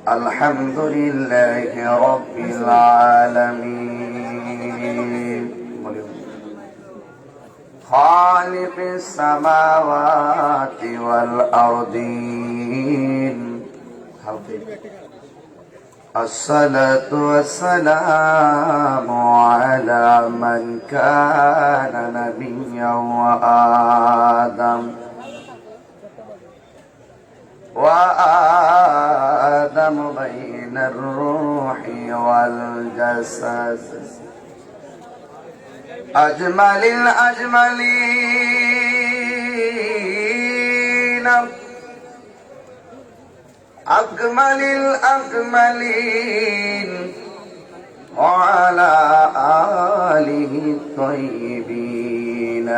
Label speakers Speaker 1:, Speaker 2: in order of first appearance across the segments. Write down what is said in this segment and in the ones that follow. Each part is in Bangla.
Speaker 1: الحمد لله رب العالمين خالق السماوات والأرضين الصلاة والسلام على من كان نبيا وآدم بين الروح والجسد أجمل الأجملين أكمل الأكملين وعلى آله الطيبين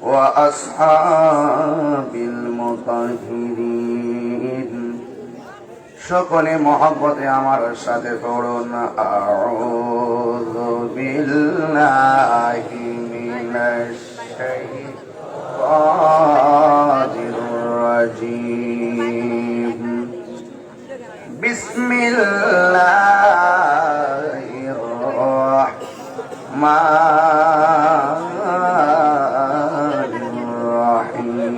Speaker 1: وأصحاب المطهرين সকলে মহব্বতে আমার সাথে পড়ুন আউযু বিল্লাহি মিনাশ শাইতানির রাজীম বিসমিল্লাহির রাহমানির রাহিম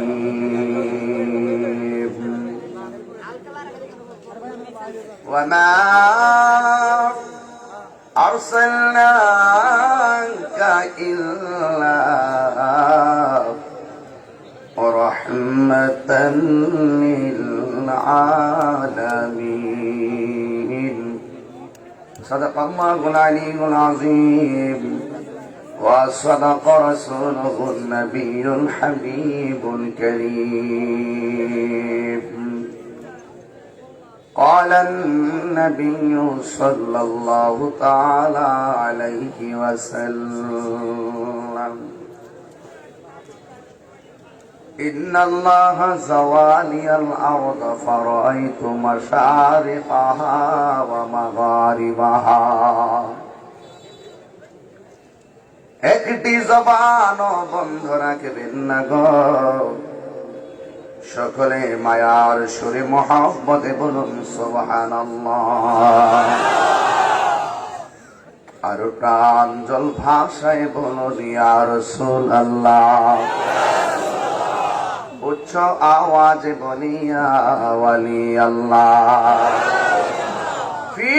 Speaker 1: وما أرسلناك إلا رحمة للعالمين صدق الله العلي العظيم وصدق رسوله النبي الحبيب الكريم قال النبي صلى الله تعالى عليه وسلم إن الله زوالي الأرض فرأيت مشارقها ومغاربها একটি জবান বন্ধ রাখবেন না গো সকলে মায়ার সুরে মহব্বতে বলুন সুবহানাল্লাহ আর প্রাঞ্জল ভাষায় বলুন ইয়া রাসূলুল্লাহ উচ্চ আওয়াজে বলি ইয়া ওয়ালি আল্লাহ ফি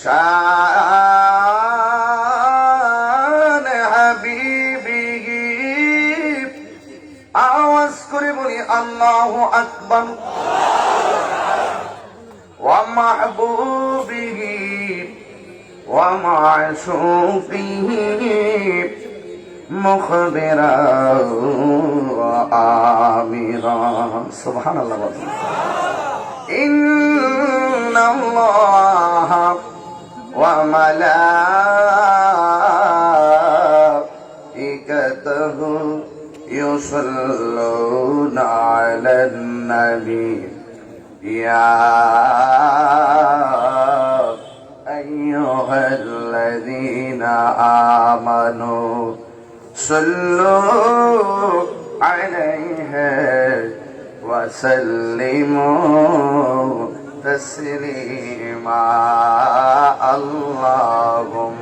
Speaker 1: শান হাবিবিহি আওয়াজ করে বলি আল্লাহু আকবার ওয়া মাহবুবিহি ওয়া মাশূকিহি মুখবিরা ওয়া আমিরা সুবহানাল্লাহ ইন্নাল্লাহ وملائكته يصلون على النبي يا أيها الذين آمنوا صلوا عليه وسلموا تسليما اللهم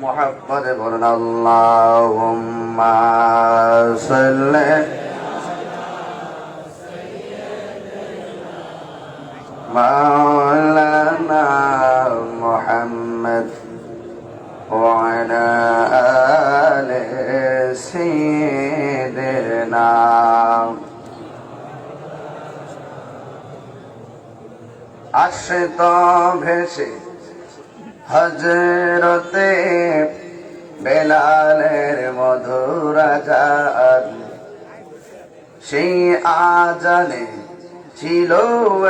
Speaker 1: محمد بن اللهم صل مولانا محمد وعلى آل سيدنا আশ্রিত ভেসে হযরতে বেলালের মধুর আজান সেই আজানে ছিল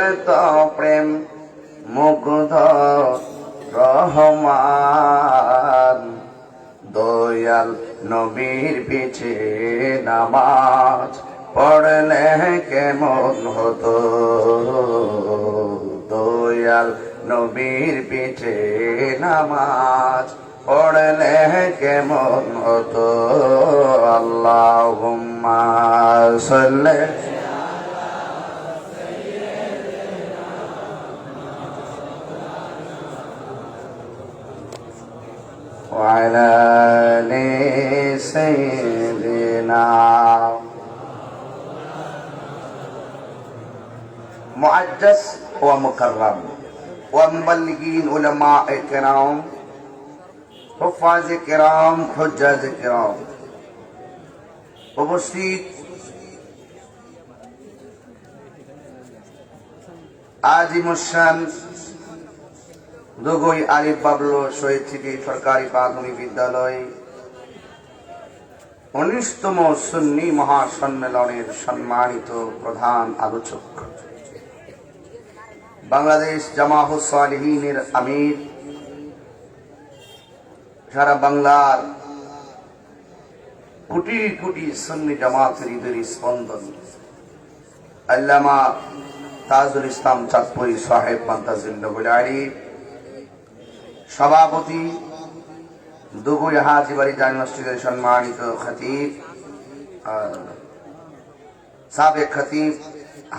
Speaker 1: এত প্রেম মুগ্ধ রহমান, দয়াল নবীর পিছে নামাজ পড়লে কেমন হতো, দয়াল নবীর পিছে নামাজ পড়লে কেমন হতো। আল্লাহুম্মা সাল্লি وعلى آل سيدنا معجز ومكرم ومبلغين علماء کرام حفاظ کرام حجاج کرام উপস্থিত আজিমুসান দুগই আরিফ বাবলু শহীদ সিটি সরকারি প্রাথমিক বিদ্যালয় 19তম সুন্নি মহাসম্মেলনের সম্মানিত প্রধান আলোচক, বাংলাদেশ জামাআতুস সালিহিনের আমির, সারা বাংলার কোটি কোটি সুন্নি জামাতের ঈদের স্পন্দন আল্লামা তাজুল ইসলাম চাঁদপুরি সাহেব মান্তাজিল্লাহুল আলী, সভাপতি দুগুই হাজিবাড়ি জামি মসজিদের সম্মানিত খতিব সাবেক খতিব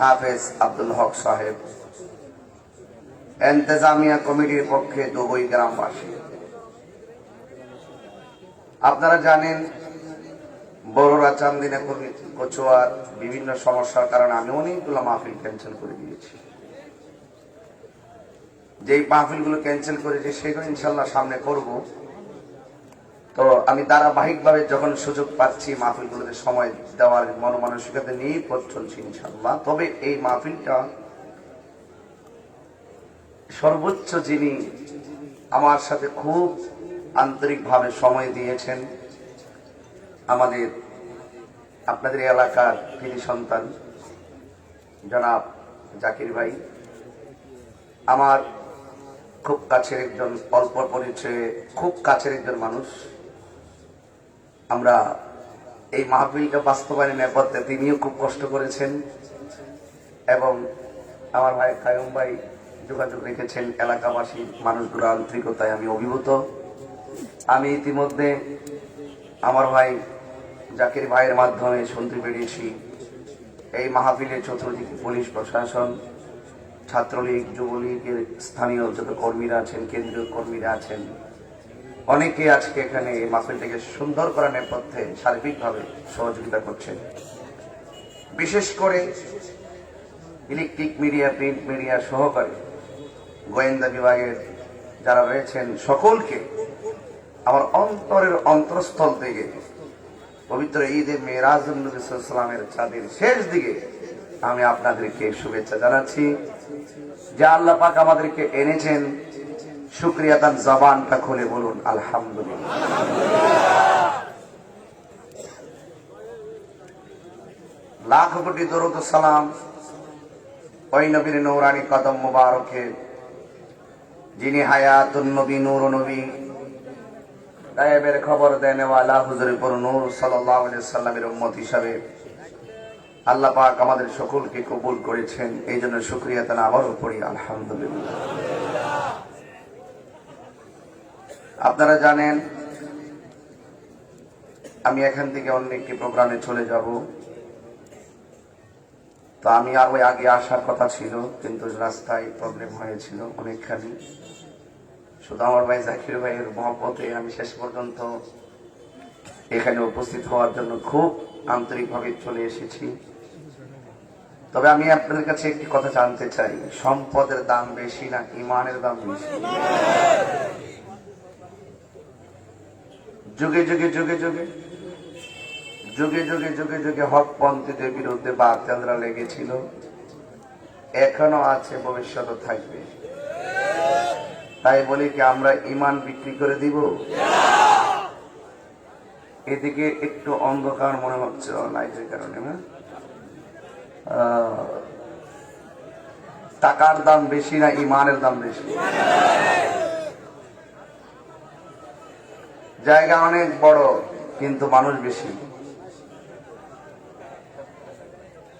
Speaker 1: হাফেজ আব্দুল হক সাহেব, ইন্তেজামিয়া কমিটির পক্ষে দুগুই গ্রামবাসী, আপনারা জানেন বড়রা চান্দিনা কচুয়ার বিভিন্ন সমস্যার কারণে আমি অনেকগুলো মাহফিল ক্যান্সেল করে দিয়েছি। যেই মাহফিলগুলো ক্যান্সেল করেছি সেগুলো ইনশাল্লাহ সামনে করব। তো আমি ধারাবাহিকভাবে যখন সুযোগ পাচ্ছি মাহফিলগুলোতে সময় দেওয়ার মনমানসিকতা নিয়েই পথ চলছি ইনশাল্লাহ। তবে এই মাহফিলটা সর্বোচ্চ যিনি আমার সাথে খুব আন্তরিকভাবে সময় দিয়েছেন, আমাদের আপনাদের এলাকার কৃতি সন্তান জনাব জাকির ভাই, আমার খুব কাছের একজন, অল্প পরিচয়ে খুব কাছের একজন মানুষ। আমরা এই মাহফিলটা বাস্তবায়নের নেপথ্যে তিনিও খুব কষ্ট করেছেন এবং আমার ভাই কায়ুম ভাই যোগাযোগ রেখেছেন। এলাকাবাসী মানুষগুলোর আন্তরিকতায় আমি অভিভূত। আমি ইতিমধ্যে আমার ভাই জাকির ভাইয়ের মাধ্যমে শুনতে পেরেছি এই মাহফিলের চতুর্দিকে পুলিশ প্রশাসন, ছাত্রলীগ, যুবলীগের স্থানীয় যত কর্মীরা আছেন, কেন্দ্রীয় কর্মীরা আছেন, অনেকে আজকে এখানে এই মাহফিলটাকে সুন্দর করার নেপথ্যে সার্বিকভাবে সহযোগিতা করছেন। বিশেষ করে ইলেকট্রিক মিডিয়া, প্রিন্ট মিডিয়া সহকারে গোয়েন্দা বিভাগের যারা রয়েছেন সকলকে আমার অন্তরের অন্তরস্থল থেকে পবিত্র ঈদে মেরাজুন নবী সাল্লাল্লাহু আলাইহি ওয়াসাল্লামের চাঁদের শেষ দিকে আমি আপনাদেরকে শুভেচ্ছা জানাচ্ছি। যে আল্লাহ পাক আমাদেরকে এনেছেন, শুকরিয়া তার জবানটা খুলে বলুন আলহামদুলিল্লাহ। লাখ কোটি দরুদ ও সালাম ওই নবীর নূরানি কদম মুবারকে, যিনি হায়াতুন নবী, নূর নবী, গায়েবের খবর দেনেওয়ালা হুজুর পুর নূর সাল্লাল্লাহু আলাইহি ওয়াসাল্লামের উম্মত হিসাবে আল্লাহ পাক আমাদের সকলকে কবুল করেছেন। এই জন্য শুকরিয়া তার আবারও পড়ি আলহামদুলিল্লাহ। আপনারা জানেন আমি এখান থেকে অন্য একটি প্রোগ্রামে চলে যাব। তো আমি আরো আগে আসার কথা ছিল, কিন্তু রাস্তায় প্রবলেম হয়েছিল অনেকখানি। শুধু আমার ভাই জাকির ভাইয়ের মহব্বতে আমি শেষ পর্যন্ত এখানে উপস্থিত হওয়ার জন্য খুব আন্তরিকভাবে চলে এসেছি। তবে আমি আপনাদের কাছে একটি কথা জানতে চাই, সম্পদের দাম বেশি না ইমানের দাম বেশি? যুগে যুগে যুগে যুগে যুগে যুগে যুগে যুগে হকপন্থীদের বিরুদ্ধে বাতিলরা লেগেছিল, এখনো আছে, ভবিষ্যতে থাকবে। তাই বলি কি আমরা ইমান বিক্রি করে দিব? এদিকে একটু অন্ধকার মনে হচ্ছে লাইটের কারণে না? টাকার দাম বেশি না ইমানের দাম বেশি? জায়গা অনেক বড় কিন্তু মানুষ বেশি।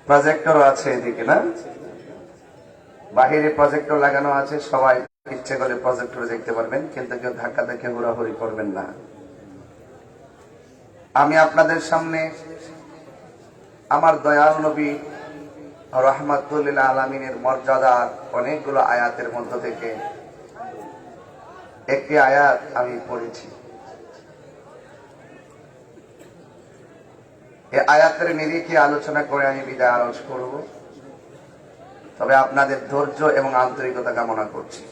Speaker 1: প্রজেক্টরও আছে এদিকে, না? বাহিরে প্রজেক্টর লাগানো আছে, সবাই ইচ্ছে করে প্রজেক্টরে দেখতে পারবেন, কিন্তু কেউ ধাক্কা দেখে হুড়াহুড়ি করবেন না। আমি আপনাদের সামনে আমার দয়াল নবী রাহমাতুল লিল আলামিনের মর্যাদার অনেকগুলো আয়াতের মধ্য থেকে একটি আয়াত আমি পড়েছি। এই আয়াতের নিরিখে আলোচনা করে আমি বিদায় আলোচনা করব, তবে আপনাদের ধৈর্য এবং আন্তরিকতা কামনা করছি।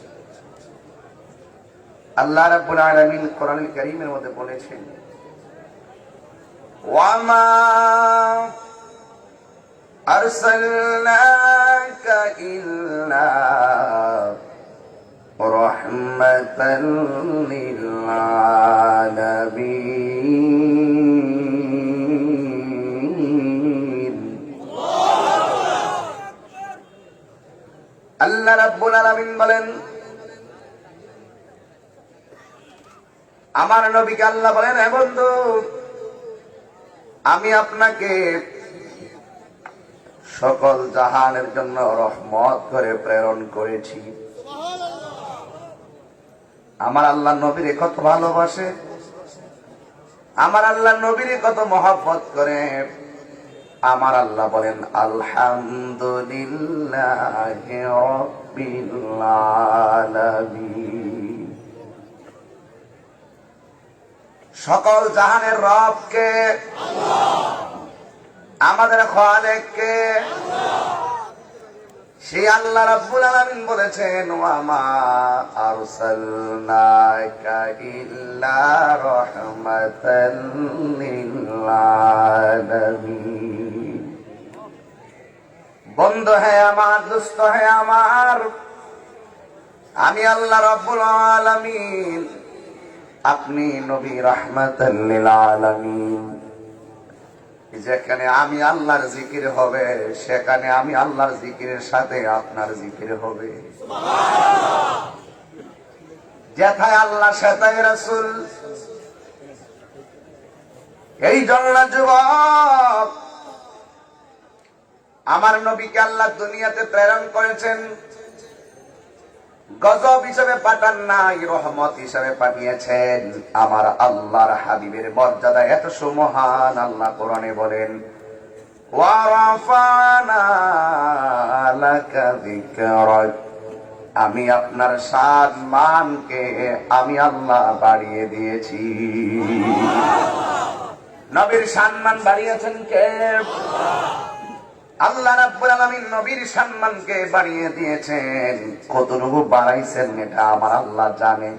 Speaker 1: আল্লাহ রাব্বুল আলামিন কোরআনুল কারীমের মধ্যে বলেছেন, ওয়ামা আরসালনাকা ইল্লা রাহমাতাল লিল আলামিন। আল্লাহ রাব্বুল আলামিন বলেন, আমার নবীকে আল্লাহ বলেন, হে বন্ধু, আমি আপনাকে সকল জাহানের জন্য রহমত করে প্রেরণ করেছি। আমার আল্লাহ নবীরে কত ভালোবাসে, আমার আল্লাহ নবীরে কত মহব্বত করে। আমার আল্লাহ বলেন, আলহামদুলিল্লাহি রাব্বিল আলামিন। সকল জাহানের রবকে, আমাদের খালেককে, সেই আল্লাহ রাব্বুল আলামিন বলেছেন, ওয়ামা আরসালনাকা ইল্লা রাহমাতাল লিল আলামিন। বন্ধু হে আমার, দোস্ত হে আমার, আমি আল্লাহ রাব্বুল আলামিন, আপনি নবী রাহমাতাল লিল আলামিন। যেখানে আমি আল্লাহর জিকির হবে, সেখানে আমি আল্লাহর জিকিরের সাথে আপনার জিকির হবে। যেথায় আল্লাহ সেথায় রাসূল। এই জন্য যুবক, আমার নবীকে আল্লাহ দুনিয়াতে প্রেরণ করেছেন, গজব হিসেবে পাঠান নাই, রহমত হিসেবে পাঠিয়েছেন। আমার আল্লাহর হাবিবের মর্যাদা এত সুমহান, আল্লাহ কোরআনে বলেন, ওয়া রাফা'না লাকা যিকরাক, আমি আপনার সম্মানকে আমি আল্লাহ বাড়িয়ে দিয়েছি। নবীর সম্মান বাড়িয়েছেন কে? আল্লাহ রাব্বুল আলামিন নবীর সম্মানকে বাড়িয়ে দিয়েছেন। কতটুকু বাড়াইছেন এটা আমার আল্লাহ জানে।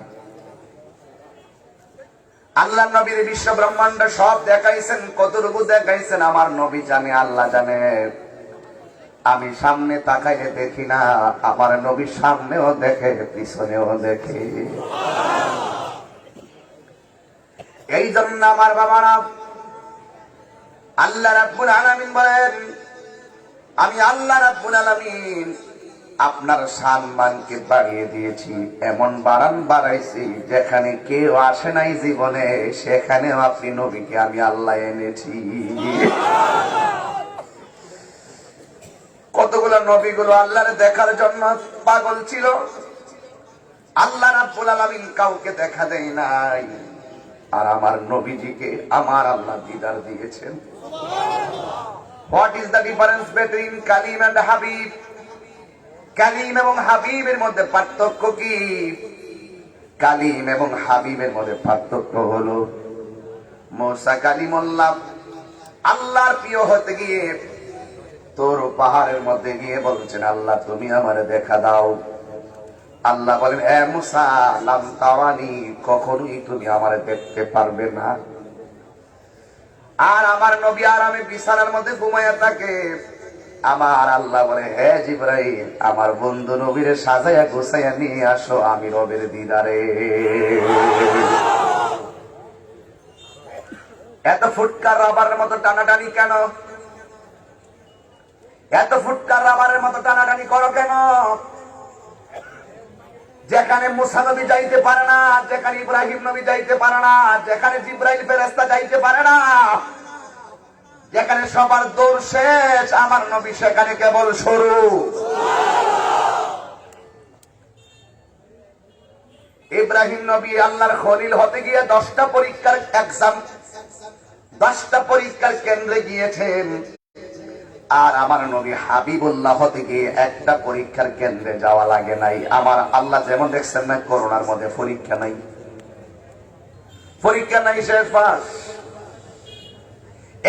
Speaker 1: আল্লাহ নবীর বিশ্ব ব্রহ্মাণ্ড সব দেখাইছেন, কতটুকু দেখাইছেন আমার নবী জানে, আল্লাহ জানে। আমি সামনে তাকাইলে দেখি না, আমার নবী সামনেও দেখে, পিছনেও দেখে। এই জন্য আমার বাবারা, আল্লাহ রাব্বুল আলামিন বলেন, আমি আল্লাহ রাব্বুল আলামিন আপনার সম্মানকে বাড়িয়ে দিয়েছি। এমন বাড়াইছি, যেখানে কেউ আসে নাই জীবনে, সেখানেও আপনি নবীকে আমি আল্লাহ এনেছি। কতগুলো নবীগুলো আল্লাহর দেখার জন্য পাগল ছিল, আল্লাহ রাব্বুল আলামিন কাউকে দেখা দেয় নাই। আর আমার নবীজিকে আমার আল্লাহ দিদার দিয়েছেন। What is the difference between Kalim and Habib? Kalim এবং হাবিবের মধ্যে পার্থক্য কি? কালিম এবং হাবিবের মধ্যে পার্থক্য হলো, মুসা কালিমুল্লাহ আল্লাহর প্রিয় হতে গিয়ে তোর পাহাড়ের মধ্যে গিয়ে বলছেন, আল্লাহ তুমি আমারে দেখা দাও। আল্লাহ বলেন, এ মুসা, লাম তারানি, কখনোই তুমি আমারে দেখতে পারবে না। আর আমার নবী আরামে বিছানার মধ্যে ঘুমাইয়া থাকে। আমার আল্লাহ বলে, হে জিবরাইল, আমার বন্ধু নবীরে সাজাইয়া গোছাইয়া নিয়ে আসো, আমি রবের দিদারে। এত ফুটকার রবার মতো টানাটানি কেন? এত ফুটকার রাবারের মতো টানাটানি করো কেন? যেখানে মুসা নবী যাইতে পারে না, যেখানে ইব্রাহিম নবী যাইতে পারে না, যেখানে জিব্রাইল ফেরেশতা যাইতে পারে না, যেখানে সবার দৌড় শেষ, আমার নবী সেখানে কেবল শুরু। ইব্রাহিম নবী আল্লাহর খলিল হতে গিয়ে 10টা পরীক্ষার এক্সাম, 10টা পরীক্ষার কেন্দ্রে গিয়েছেন। আর আমার নবী হাবিবুল্লাহ হতে গিয়ে একটা পরীক্ষার কেন্দ্রে যাওয়া লাগে নাই। আমার আল্লাহ যেমন দেখছেন না, করোনার মধ্যে পরীক্ষা নাই, পরীক্ষা নাই, শেষ পাস,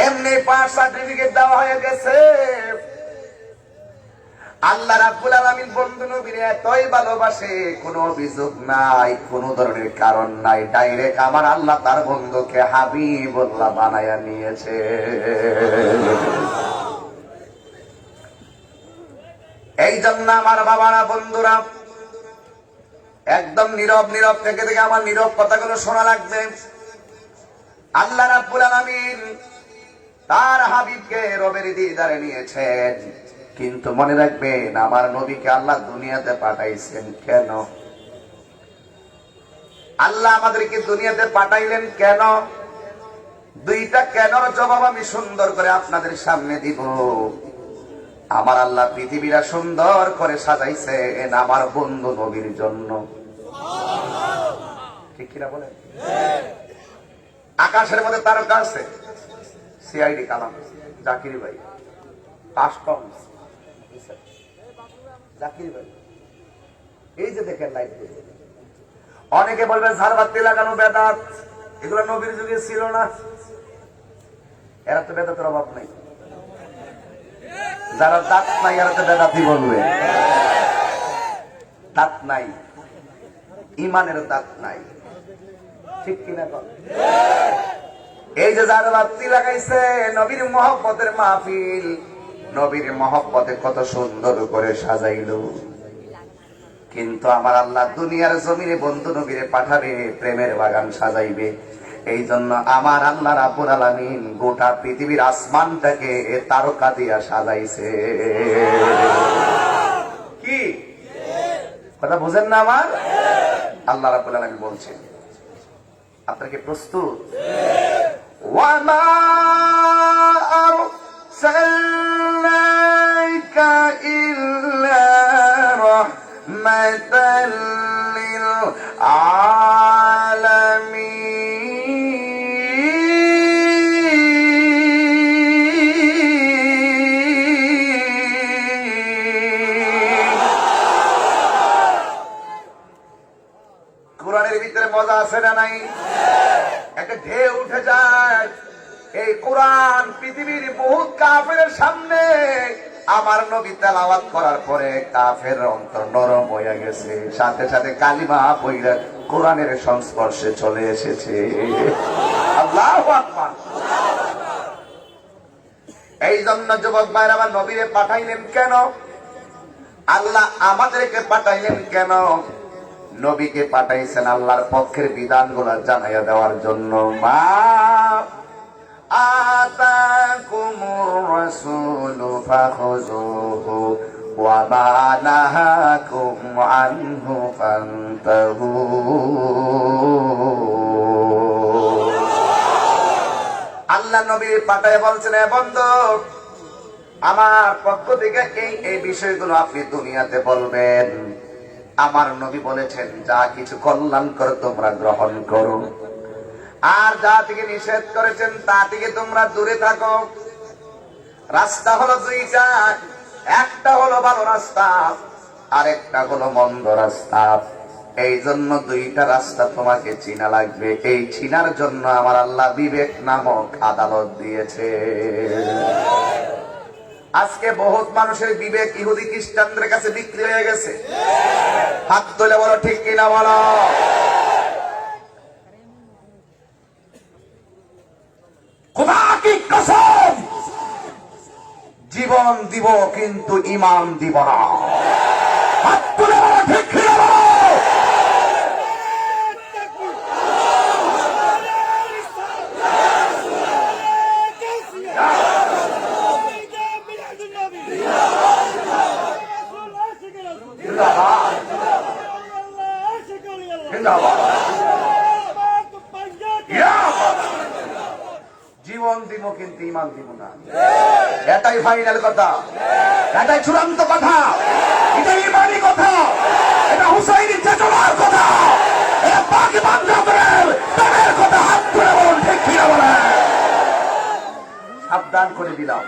Speaker 1: এমনি পাস সার্টিফিকেট দেওয়া হয়ে গেছে। আল্লাহ রাব্বুল আলামিন বন্ধু নবীর এতই ভালোবাসে, কোনো অভিযোগ নাই, কোনো ধরনের কারণ নাই, ডাইরেক্ট আমার আল্লাহ তার বন্ধুকে হাবিবুল্লাহ বানায়া নিয়েছে। এই জন্য আমার বাবারা, বন্ধুরা, একদম নীরব নীরব থেকে থেকে আমার নীরব কথাগুলো শোনা লাগবে। আল্লাহ রাব্বুল আলামিন তার হাবিবকে রবের দিদারে নিয়েছেন, কিন্তু মনে রাখবেন আমার নবীকে আল্লাহ দুনিয়াতে পাঠাইছেন কেন? আল্লাহ আমাদেরকে দুনিয়াতে পাঠাইলেন কেন? দুইটা কেনর জবাব আমি সুন্দর করে আপনাদের সামনে দিব। আমার আল্লাহ পৃথিবীরা সুন্দর করে সাজাইছেন আমার বন্ধু নবীর জন্য, ঠিক কিনা বলেন? আকাশের মধ্যে তারকা আছে, সিআইডি কালাম, জাকির ভাই, কাস্টমস জাকির ভাই, এই যে দেখেন লাইট। অনেকে বলবেন ঝাড়বাতি লাগানো বেদাত, এগুলো নবীর যুগে ছিল না। এরা তো বেদাতের অভাব নাই, যারা দাঁত নাই এরা তো বেদাতি বলবে। দাঁত নাই, ইমানের দাঁত নাই, ঠিক কিনা? এই যে ঝাড়বাতি লাগাইছে, নবীর মহব্বতের মাহফিল, নবীর মহব্বতে কত সুন্দর করে সাজাইলো। কিন্তু আমার আল্লাহ দুনিয়ার জমিনে বন্ধু নবীরে পাঠাবে, প্রেমের বাগান সাজাইবে। এই জন্য আমার আল্লাহ রাব্বুল আলামিন গোটা পৃথিবীর আসমানটাকে তারকা দিয়া সাজাইছে। কি কথা বুঝেন না আমার? আল্লাহ রাব্বুল আলামিন বলছেন, আপনারা কি প্রস্তুত? ওয়ামা আরসালনাকা ইল্লা রাহমাতাল লিল আলামিন। কোরআনের ভিতরে মজা আছে না নাই? একটা ঢেউ উঠে যায়। এই কোরআন পৃথিবীর বহুত কাফেরের সামনে আমার নবী তেলাওয়াত করার পরে কাফের অন্তর নরম হয়ে গেছে, সাথে সাথে কালিমা পড়ে কোরআনের সংস্পর্শে চলে এসেছে। আল্লাহু আকবার। এই জন্য যুবক ভাইরা, আমার নবীরে পাঠাইলেন কেন? আল্লাহ আমাদেরকে পাঠাইলেন কেন? নবীকে পাঠাইছেন আল্লাহর পক্ষের বিধানগুলো জানাইয়া দেওয়ার জন্য। মা আতাকুমুর রাসূলু ফাখুযুহু ওয়া মা নাহাকুম আনহু ফান্তাহু। আল্লাহ নবী পাঠায় বলছেন, এ বন্ধু, আমার পক্ষ থেকে এই বিষয়গুলো আপনি দুনিয়াতে বলবেন। আমার নবী বলেছেন, যা কিছু কল্যাণ করে তোমরা গ্রহণ করো, আর যা থেকে নিষেধ করেছেন তা থেকে তোমরা দূরে থাকো। রাস্তা হলো দুইটা, একটা হলো ভালো রাস্তা, আর একটা হলো মন্দ রাস্তা। এই জন্য দুইটা রাস্তা তোমাকে চিনা লাগবে। এই চিনার জন্য আমার আল্লাহ বিবেক নামক আদালত দিয়েছে। আজকে বহুত মানুষের বিবেক ইহুদি খ্রিস্টানদের কাছে বিক্রি হয়ে গেছে। হাত তুলে বলো ঠিক কিনা বলো। খোদা কি কসম, জীবন দিব কিন্তু ঈমান দিব না। হাত তুলে বলো ঠিক কিনা বলো। জিন্দাবাদ, জীবন দিব কিন্তু ইমান দিব না। এটাই ফাইনাল কথা, এটাই চূড়ান্ত কথা, এটাই ইমানি কথা, এটা হুসাইনি চেতনার কথা, এটা পাক বান্ধবের প্রেমের কথা। হাত ধরে বলুন ঠিক কিনা বলেন। সাবধান করে দিলাম।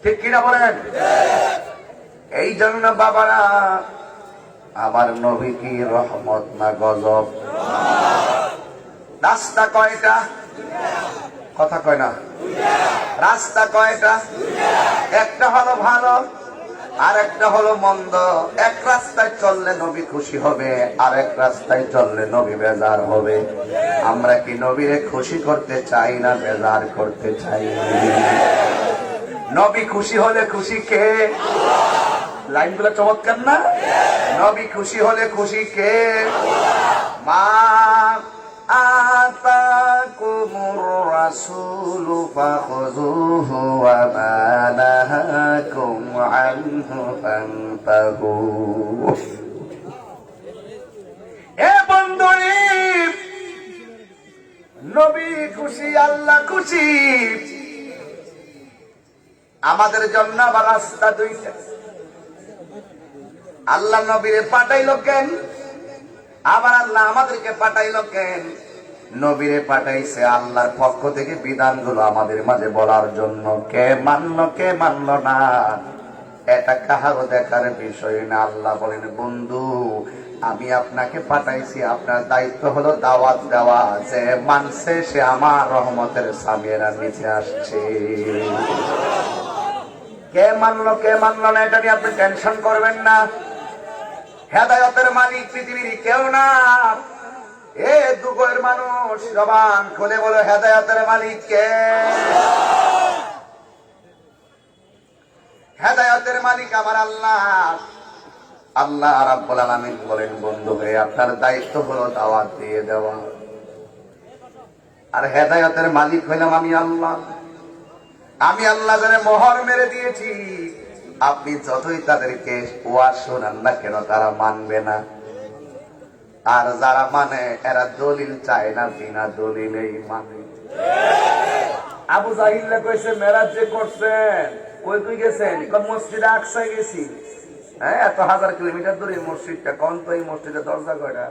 Speaker 1: ঠিক কিনা বলেন। এই জন্য বাবারা, আমার নবী কি রহমত না গজব? রাস্তা কয়টা? কথা কয় না। রাস্তা কয়টা? একটা হলো ভালো, আর একটা হলো মন্দ। এক রাস্তায় চললে নবী খুশি হবে, আর এক রাস্তায় চললে নবী বেজার হবে। আমরা কি নবীরে খুশি করতে চাই না বেজার করতে চাই? নবী খুশি হলে খুশি কে? লাইনগুলো চমৎকার না? নবী খুশি হলে খুশি কে? মা আতাকুমুর রাসূলু ফাখুযুহু ওয়া মা নাহাকুম আনহু ফান্তাহু। এ বন্ধুরে, নবী খুশি, আল্লাহ খুশি। আমাদের জন্য আবার রাস্তা দুইটা। আল্লাহ নবীরে পাঠাইলো কেন? আবার আল্লাহ আমাদেরকে পাঠাইলো কেন? নবীরে পাঠাইছে আল্লাহর পক্ষ থেকে বিধানগুলো আমাদের মাঝে বলার জন্য। কে মানলো কে মানলো না এটা কাহারও দেখার বিষয় না। আল্লাহ বলেন, বন্ধু আমি আপনাকে পাঠাইছি, আপনার দায়িত্ব হলো দাওয়াত দেওয়া। যে মানছে সে আমার রহমতের সামিয়ার নিচে আসছে। কে মানলো কে মানলো না এটা নিয়ে আপনি টেনশন করবেন না। হেদায়েতের মালিক পৃথিবীর কেউ না। এ দুগের মানুষ জবান খুলে বলো, হেদায়েতের মালিক কে? হেদায়েতের মালিক আমার আল্লাহ। আল্লাহ রাব্বুল আলামিন বলেন, বন্ধু হয়ে আপনার দায়িত্ব হলো দাওয়াত দিয়ে দেওয়া, আর হেদায়েতের মালিক হইলাম আমি আল্লাহ। আমি আল্লাহ যারা মোহর মেরে দিয়েছি, আপনি যতই তাদেরকে ওয়াজ শোনান না কেন তারা মানবে না। আর যারা মানে এরা দলিল চায় না, বিনা দলিলেই মানে। আবু জাহিল্লা কইছে মেরাজ যে করছেন কই কই গেছেন? মসজিদে আকসায় গেছি। হ্যাঁ, এত 1000 কিলোমিটার দূরে মসজিদটা। কোন তো এই মসজিদের দরজা কয়টা?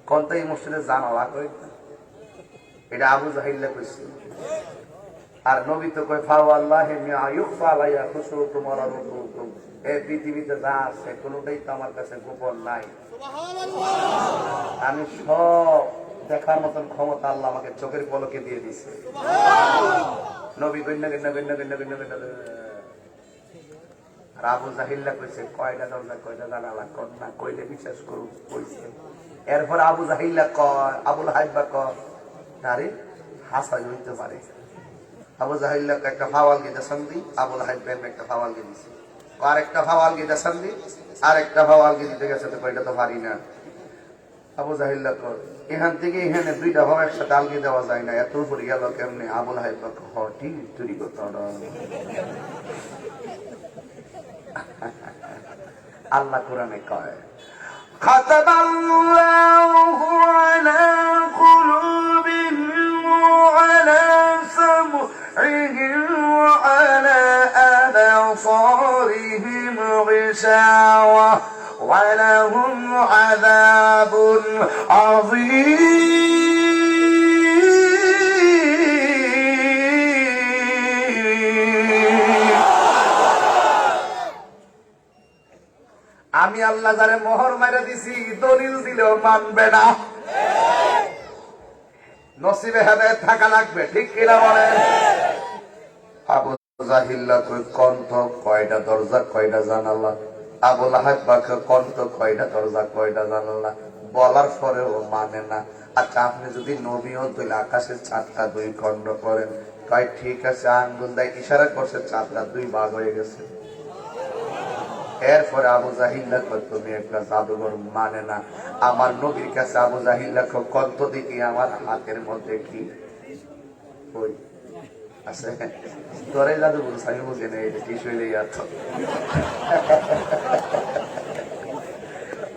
Speaker 1: কোন তো এই মসজিদের জানালা কয়টা? এটা আবু জাহিল্লা কইছে। আর নবী তো কয় ফাওয়াল্লাহি মা ইউখফা আলাইয়া খুশুকুম ওয়া রুকুকুম। এই পৃথিবীতে যা আছে কোনটাই তো আমার কাছে গোপন নাই। সুবহানাল্লাহ। আমি সব দেখার মতন ক্ষমতা আল্লাহ আমাকে চোখের পলকে দিয়ে দিয়েছে। সুবহানাল্লাহ। নবী গন্না গন্না গন্না গন্না গন্না গন্না। আর আবু জাহিল্লা কইছে কয়টা দরজা কয়টা জানালা কোন না কইলে বিশ্বাস করু কইছে। এরপর আবু জাহিল্লা কয়, আবুল হাইবা কয় আরে হাসাই হইতে পারে। আবু জাহিল্লা একটা ফাওয়াল গিয়ে সন্ধি, আবুল হাইবেন একটা ফাওয়াল গিয়ে দিছে। আর একটা ফাওয়াল গিয়ে সন্ধি, আর একটা ফাওয়াল গিয়ে দিতে গেছে, তো কয়টা তো পারি না। আবু জাহিল্লা কয় এখান থেকে এখানে দুইটা ভাব একসাথে আলগি দেওয়া যায় না, এত উপরে গেল কেমনে? আবুল হাইবা হটি চুরি করতে। আল্লাহ কোরআনে কয় খাতাবাল্লাহু আলা কুলুবিহিম ওয়া আলা সাম'ইহিম ওয়া আলা আবসারিহিম গিশাওয়া ওয়া লাহুম আযাবুন আযীম। আমি আল্লাহ যারে মোহর মেরে দিছি, দলিল দিলেও মানবে না। নসিবে হেদায়েত থাকা লাগবে, ঠিক কিনা বলেন? আবু জাহিল্লা কই কণ্ঠ কয়টা দরজা কয়টা জানালা? আবুল হাইব কণ্ঠ কয়টা দরজা কয়টা জানালা? বলার পরেও মানে না। আচ্ছা, আপনি যদি নবীও তুলে আকাশের চাঁদটা 2 খণ্ড করেন, কয় ঠিক আছে, আঙ্গুল দেয় ইশারা করছে, চাঁদটা 2 ভাগ হয়ে গেছে। এরপরে আবু জাহিল্লা তুমি একটা জাদুঘর মানে না, আমার নবীর কাছে আবু জাহিল্লা কত দেখি আমার হাতের মধ্যে কি ওই আছে তোরে জাদুঘর আমি বুঝি না এটা কি শৈলে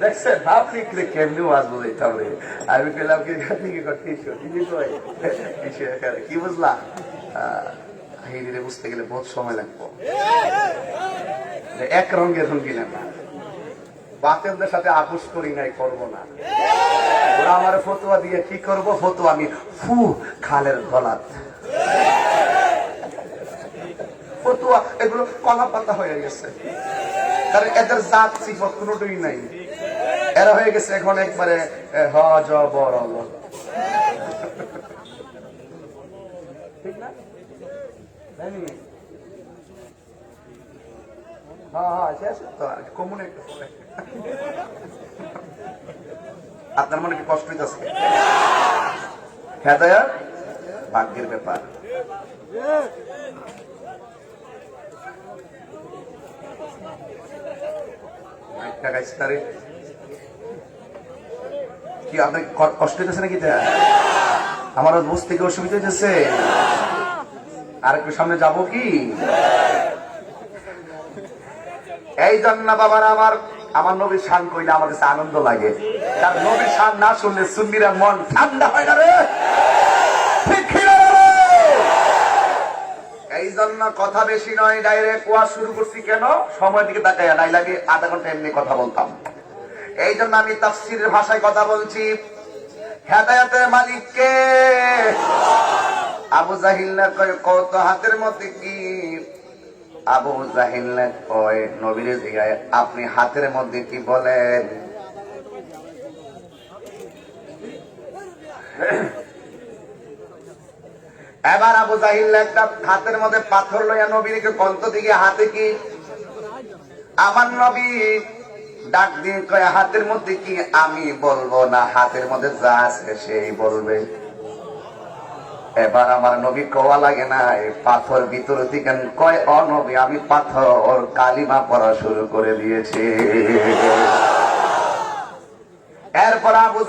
Speaker 1: দেখছেন আপনি কেমনি ওয়াজ বুঝাইতাম রে, আমি পেলাম কি বুঝলা হিরে বুঝতে গেলে বহুত সময় লাগবো, এক রঙের রঙিনা না, বাতেরদের সাথে আপোষ করি নাই, করবো না। ওরা আমার ফতুয়া দিয়ে কি করবো, ফতুয়া আমি ফু খালের গলাত ফতুয়া এগুলো কলা পাতা হয়ে গেছে, কারণ এদের জাত সিফত কোনোটাই নাই, এরা হয়ে গেছে এখন একবারে হজ বড় ঠিক না? আপনার মনে কি কষ্ট হইতেছে? হেদায়াত ভাগ্যের ব্যাপার। কি আপনার কষ্ট হইতেছে নাকি? আমার বুঝতে কি অসুবিধা হইতেছে? আর একটু সামনে যাবো কি? এই জন্য বাবার আমার নবীর শান কইলে আমার কাছে আনন্দ লাগে, কারণ নবীর শান না শুনলে সুন্নিরা মন ঠান্ডা হয় না রে। এই জন্য কথা বেশি নয়, ডাইরেক্ট ওয়াজ শুরু করছি। কেন? সময়ের দিকে তাকাইয়া নাই লাগে আধা ঘন্টা এমনি কথা বলতাম, এই জন্য আমি তাফসীরের ভাষায় কথা বলছি। হেদায়েতের মালিক কে? আবু জাহিল্লা কয় কত হাতের মধ্যে কি? আবু জাহিল্লা কয় নবীর জিগায় আপনি হাতের মধ্যে কি বলেন? এবার আবু জাহিল্লা একটা হাতের মধ্যে পাথর লইয়া নবীকে কন্ত দিকে হাতে কি? আমার নবী ডাক দিয়ে কয় হাতের মধ্যে কি? আমি বলবো না, হাতের মধ্যে যা আছে সেই বলবে। এবার আমার নবী কোয়া লাগে না, পাথর ভিতর থেকে কয় অ নবী আমি পাথর কালিমা পড়া শুরু করে দিয়েছি। এরপর আবু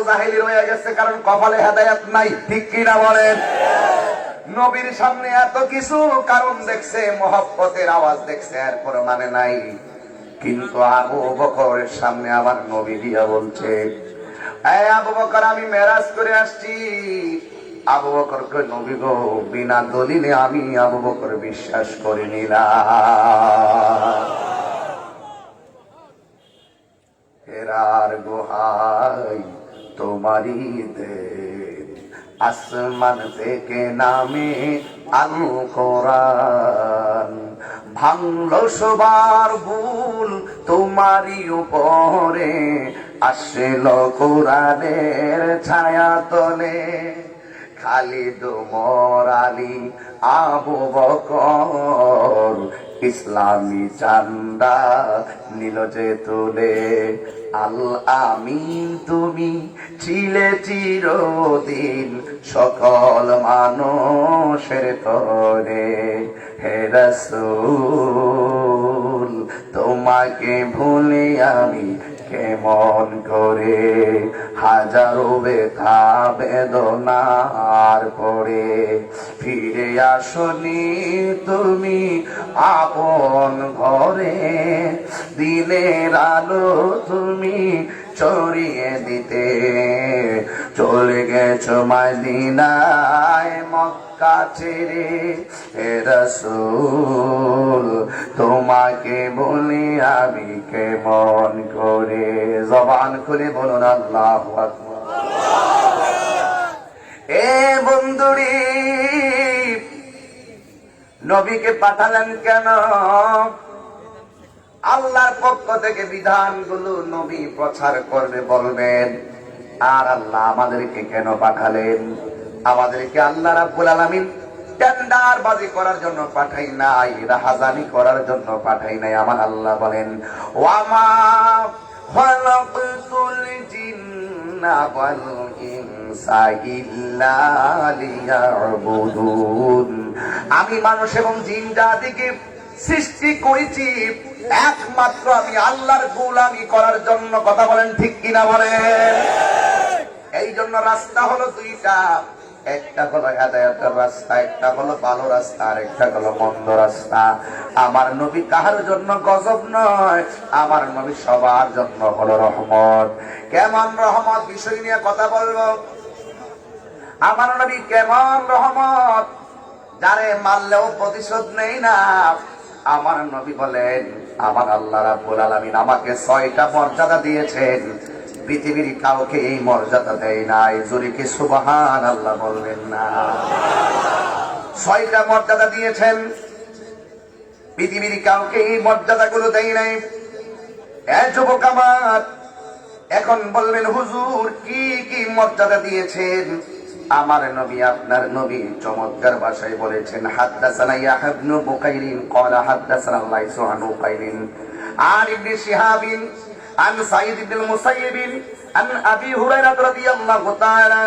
Speaker 1: জাহেলি রয়ে গেছে, কারণ কপালে হেদায়েত নাই, ঠিক কিনা বলেন? নবীর সামনে এত কিছু কারণ দেখছে, মহব্বতের আওয়াজ দেখছে, এরপর মানে নাই। কিন্তু আবু বকরের সামনে আবার নবী দিয়া বলছে, এই আবু বকর আমি মেরাজ করে আসছি। আবু বকর কই নবী গো বিনা দলিলে আমি আবু বকর বিশ্বাস করে নিলাম। হেরার গোহাই তোমারই দেন, আসমান থেকে নামে আল কোরআন, ভাঙলো সবার ভুল তোমারই উপরে, আসলো কোরআনের ছায়া তলে। খালিদ ওমর আলী আবু বকর ইসলামী চান্দা নিল যে তুলে। আল আমিন তুমি ছিলে চিরদিন সকল মানুষের তরে। হে রাসূল তোমাকে ভুলে আমি কেমন করে, হাজারো ব্যথা বেদনার পরে ফিরে আসনি তুমি আপন ঘরে। দিনের আলো তুমি ছড়িয়ে দিতে, চলে গেছো মদিনায় মক্কা ছেড়ে। হে রাসূল তোমাকে বলি আমি কেমন করে। জবান খুলে বলুন আল্লাহু আকবার। এ বন্ধুরি নবীকে পাঠালেন কেন? আল্লাহর পক্ষ থেকে বিধানগুলো নবী প্রচার করবে, বলবেন। আর আল্লাহ আমাদেরকে কেন পাঠালেন? আমাদেরকে আল্লাহ রাব্বুল আলামিন টেন্ডার বাজি করার জন্য পাঠাই নাই, রাহাজানি করার জন্য পাঠাই নাই। আমার আল্লাহ বলেন, ওয়ামা খালাকতুল জিন্না ওয়াল ইনসা ইল্লা লিয়াবুদুন। আমি মানুষ এবং জিন জাতিকে সৃষ্টি করেছি একমাত্র আমি আল্লাহর গোলামি করার জন্য। কথা বলেন ঠিক কিনা বলেন? এই জন্য রাস্তা হলো দুইটা, একটা হলো হেদায়েতের রাস্তা, একটা হলো ভালো রাস্তা, আর একটা হলো মন্দ রাস্তা। আমার নবী কাহার জন্য গজব নয়, আমার নবী সবার জন্য হলো রহমত। কেমন রহমত বিষয় নিয়ে কথা বলবো। আমার নবী কেমন রহমত, যারে মারলেও প্রতিশোধ নেই না। আমার নবী বলেন, আমার আল্লাহ রাব্বুল আলামিন আমাকে 6টা মর্যাদা দিয়েছেন, পৃথিবীর কাউকে এই মর্যাদা দেয় নাই। জোরে কি সুবহানাল্লাহ বলবেন না? 6টা মর্যাদা দিয়েছেন, পৃথিবীর কাউকে এই মর্যাদাগুলো দেয় নাই। যুবক আমার, এখন বলবেন হুজুর কি কি মর্যাদা দিয়েছেন? আমার নবী আপনার নবী চমৎকার ভাষায় বলেছেন, হাদাসানা ইয়াহয়া ইবনে বুকাইরিন ক্বালা হাদাসানা লাইসু আন উকাইরিন আন ইবনে শিহাবিন আন সাঈদ ইবনে মুসাইয়িব আন আবি হুরায়রা রাদিয়াল্লাহু তাআলা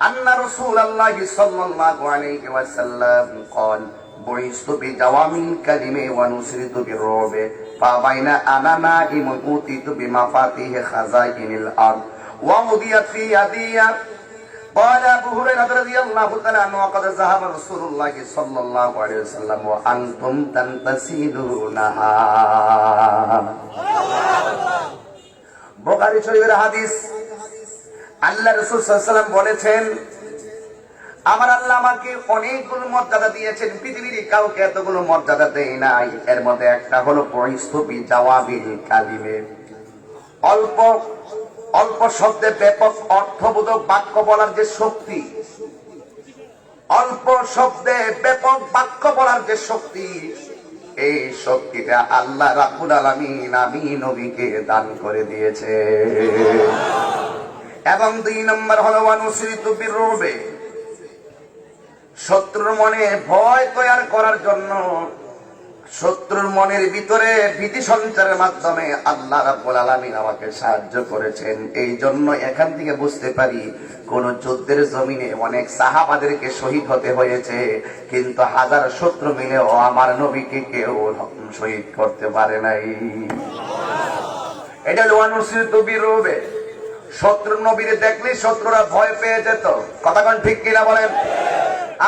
Speaker 1: আন্না রাসূলুল্লাহি সাল্লাল্লাহু আলাইহি ওয়াসাল্লাম قال بعثت بجوامع الكلم ونصرت بالرعب فبين انا نائم اوتيت بمفاتيح خزائن الارض ووضعت في يدي. قال ابو هريره رضي الله تعالى عنه وقد ذهب رسول الله صلى الله عليه وسلم وانتم تنتسلونها. বুখারী শরীফের হাদিস। আল্লাহ রাসূল সাল্লাল্লাহু আলাইহি ওয়াসাল্লাম বলেছেন, আমার আল্লাহ আমাকে অনেকগুলো মর্যাদা দিয়েছেন, পৃথিবীর কাউকে এতগুলো মর্যাদা দেয় নাই। এর মধ্যে একটা হলো পরিস্থিতি জাওয়াবিল কালিমে, অল্প অল্প শব্দে ব্যাপক অর্থবোধক বাক্য বলার যে শক্তি, অল্প শব্দে ব্যাপক বাক্য বলার যে শক্তি, এই শক্তিটা আল্লাহ রাব্বুল আলামিন আমি নবীকে দান করে দিয়েছে। এবং 2 নম্বর হলো ওয়ানুসরিতু বিররুবে, শত্রুর মনে ভয় তৈরি করার জন্য, শত্রুর মনের ভিতরে ভীতি সঞ্চারের মাধ্যমে আল্লাহ রাব্বুল আলামিন আমাকে সাহায্য করেছেন। এই জন্য এখান থেকে বুঝতে পারি, কোন যুদ্ধের জমিনে অনেক সাহাবাদেরকে শহীদ হতে হয়েছে, কিন্তু হাজার শত্রু মিলেও আমার নবীকে কেউ শহীদ করতে পারে নাই। এটা হলো ওয়ানুসরিতু বিররুবে। শত্রু নবীরে দেখলে শত্রুরা ভয় পেয়ে যেত। কথা কোন ঠিক কিনা বলেন?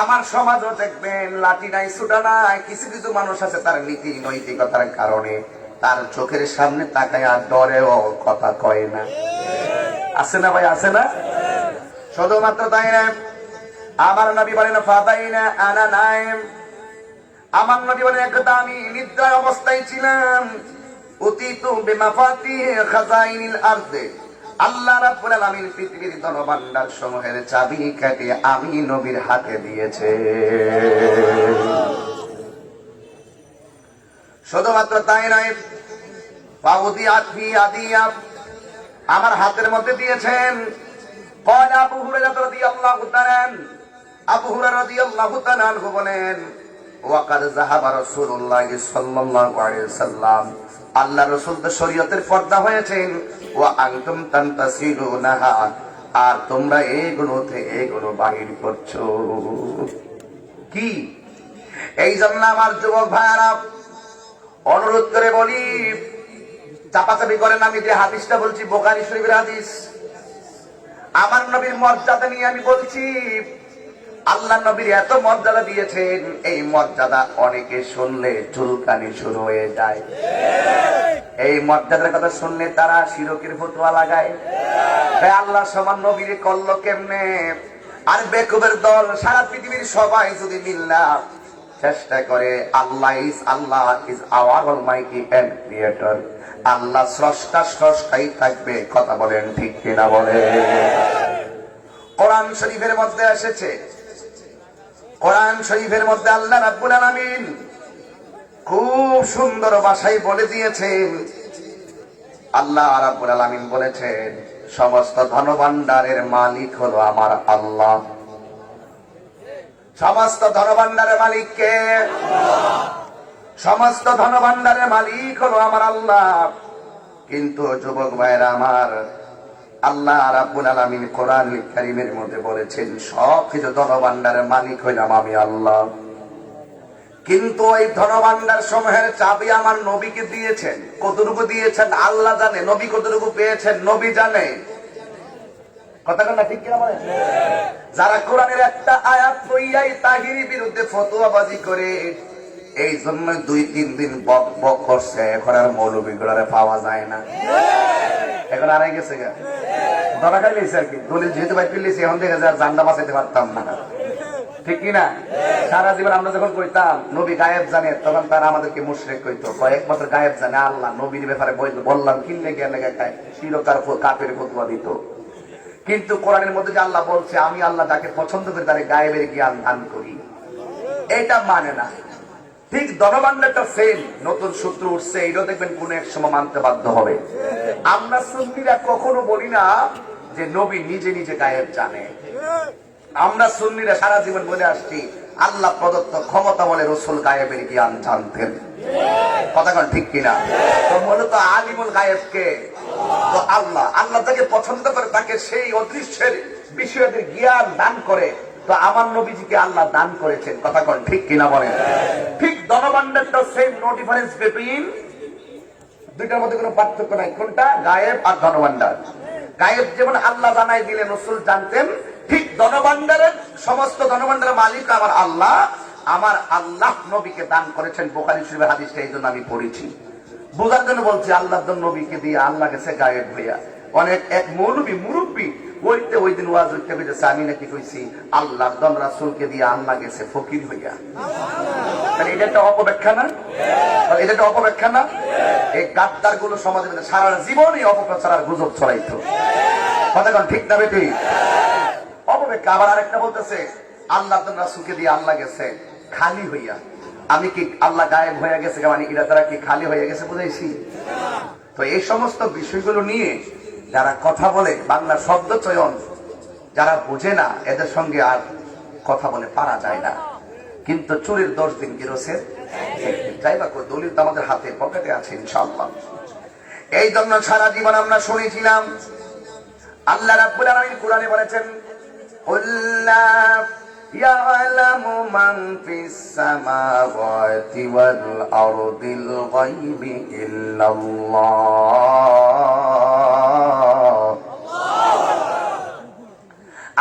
Speaker 1: আমার সমাজও দেখবেন লাঠি নাই, ছুটা নাই, কিছু কিছু মানুষ আছে তার নীতি নৈতিকতার কারণে তার চোখের সামনে তাকায় আর ডরেও কথা কয় না। আছে না ভাই? আছে না? শুধুমাত্র তাই না, আমার নবী বলেন ফাদাইনা আনা নাইম, আমার নবী বলেন একদা আমি নিদ্রায় অবস্থায় ছিলাম, উতিতু বিমাফাতিহি খাজাইনিল আরদে, আল্লাহ রাব্বুল আলামিন পৃথিবীর ধনভাণ্ডার সমূহের চাবি কাঠি আমি নবীর হাতে দিয়েছে। শুধুমাত্র তাই নয়, ফাউদিয়াত ফি আদিয়া, আমার হাতের মধ্যে দিয়েছেন। قال আবু হুরায়রা রাদিয়াল্লাহু তাআলা, আবু হুরায়রা রাদিয়াল্লাহু তাআলা বলেন, ওয়াকাদ যাহাবা রাসূলুল্লাহ সাল্লাল্লাহু আলাইহি ওয়াসাল্লাম, আল্লাহ রাসূল তো শরীয়তের পর্দা হয়েছেন, ওয়া আনতুম তানতাসিলুনাহা, আর তোমরা এগুলো বাহির করছো। কি? এই জন্য আমার যুবক ভাইরা অনুরোধ করে বলি, চাপাচাপি করেন। আমি যে হাদিসটা বলছি বুখারী শরীফের হাদিস, আমার নবীর মর্যাদা নিয়ে আমি বলছি। আল্লাহ নবীর এত মর্যাদা দিয়েছেন, এই মর্যাদা অনেকে শুনলে চুলকানি শুরু হয়ে যায়। এই মর্যাদার কথা শুনলে তারা শিরকের ফতোয়া লাগায়, আল্লাহ সমান নবীর করল কেমনে? আর বেকুবের দল সারা পৃথিবীর সবাই যদি মিল্লা চেষ্টা করে Allah is our almighty and creator, Allah স্রষ্টাই থাকবে। কথা বলেন ঠিক কিনা বলে? কোরআন শরীফের মধ্যে এসেছে, কোরআন শরীফের মধ্যে আল্লাহ রাব্বুল আলামিন খুব সুন্দর ভাষায় বলে দিয়েছেন। আল্লাহ রাব্বুল আলামিন বলেছেন, সমস্ত ধনভাণ্ডারের মালিক হলো আমার আল্লাহ। সমস্ত ধনভাণ্ডারের মালিক কে? সমস্ত ধনভাণ্ডারের মালিক হলো আমার আল্লাহ। কিন্তু যুবক ভাইরা আমার, আল্লাহ রাব্বুল আলামিন কোরআন কারীমের মধ্যে বলেছেন, সব কিছু ধনভাণ্ডারের মালিক হইলাম আমি আল্লাহ, কিন্তু ওই ধনভাণ্ডার সমূহের চাবি আমার নবীকে দিয়েছেন। কতটুকু দিয়েছেন আল্লাহ জানে, নবী কতটুকু পেয়েছেন নবী জানে। কথা না ঠিক কিনা বলেন? যারা কোরআনের একটা আয়াত লইয়াই তাহিরি বিরুদ্ধে ফতোয়াবাজি করে, এই জন্য 2-3 দিন বক বক করছে। এখন আর মৌলবীগুলারে পাওয়া যায় না, এখন আড়াই গেছে গা ধরা খাইলেছে আর কি। দলিল যেহেতু বাইর করলেছি, এখন দেখে যা জান্ডা বাঁচাইতে পারতাম না, ঠিক কিনা? সারা জীবন আমরা যখন কইতাম নবী গায়েব জানে, তখন তারা আমাদেরকে মুশরিক কইতো, একমাত্র গায়েব জানে আল্লাহ। নবীর ব্যাপারে বললাম কিনলে গেলে শিরকার কাপের ফতোয়া দিত। কিন্তু কোরআনের মধ্যে যে আল্লাহ বলছে আমি আল্লাহ যাকে পছন্দ করি তারে গায়েবের জ্ঞান দান করি, এটা মানে না। ঠিক ধনভাণ্ডারটা সেম, নতুন সূত্র উঠছে, এটাও দেখবেন কোন এক সময় মানতে বাধ্য হবে। আমরা সুন্নিরা কখনো বলি না যে নবী নিজে নিজে গায়েব জানে। আমরা সুন্নিরা সারা জীবন বলে আসছি আল্লাহ প্রদত্ত ক্ষমতা বলে রসুল গায়েবের জ্ঞান জানতেন। কথা কন ঠিক কিনা? তো মূলত আলিমুল গায়েবকে তো আল্লাহ, আল্লাহ তাকে পছন্দ করে, তাকে সেই অদৃশ্যের বিষয়ের জ্ঞান দান করে। তো আমার নবীজিকে আল্লাহ দান করেছেন। কথা কন ঠিক কিনা বলেন? ঠিক ধনভাণ্ডারটা সেম, নো ডিফারেন্স বিটুইন, দুইটার মধ্যে কোনো পার্থক্য নাই। কোনটা? গায়েব আর ধনভাণ্ডার। গায়েব যেমন আল্লাহ জানাই দিলেন, রসুল জানতেন, ঠিক ধনভাণ্ডারের সমস্ত ধনভাণ্ডারের মালিক আমার আল্লাহ। আমার আল্লাহ নবীকে দান করেছেন। বুখারী শরীফের হাদিসটা এই জন্য আমি পড়েছি, বোঝার জন্য বলছি। আল্লাহর জন্য নবীকে দিয়ে আল্লাহ গেছে গায়েব হইয়া। অনেক এক মৌলবী মুরব্বী ওইতে ওই দিন ওয়াজ হইতে হইতেছে, আমি নাকি কইছি আল্লাহর দন রাসূলকে দিয়ে আল্লাহ গেছে ফকির হইয়া। তাহলে এটা একটা অপব্যাখ্যা না? এটা একটা অপব্যাখ্যা না? এই গাদ্দার গুলো সমাজের মধ্যে সারা জীবন এই অপপ্রচার আর গুজব ছড়াইতো। কথা কন ঠিক না বেটি? অপব্যাখ্যা। আবার আরেকটা বলতেছে আল্লাহর দন রাসূলকে দিয়ে আল্লাহ গেছে খালি হইয়া। আমি কি আল্লাহ গায়েব হয়ে গেছে মানে এরা তারা কি খালি হয়ে গেছে বুঝাইছি? তো এই সমস্ত বিষয়গুলো নিয়ে যারা কথা বলে, বাংলা শব্দ চয়ন যারা বুঝে না, এদের সঙ্গে আর কথা বলে পারা যায় না। কিন্তু চুরির 10 দিন গিরসের যাই বা দলিল তো আমাদের হাতে পকেটে আছে ইনশাআল্লাহ। এই জন্য সারা জীবন আমরা শুনেছিলাম আল্লাহ রাব্বুল আলামিন কোরআনে বলেছেন আল্লাহ يعلم من في السماوات والأرض الغيب إلا الله।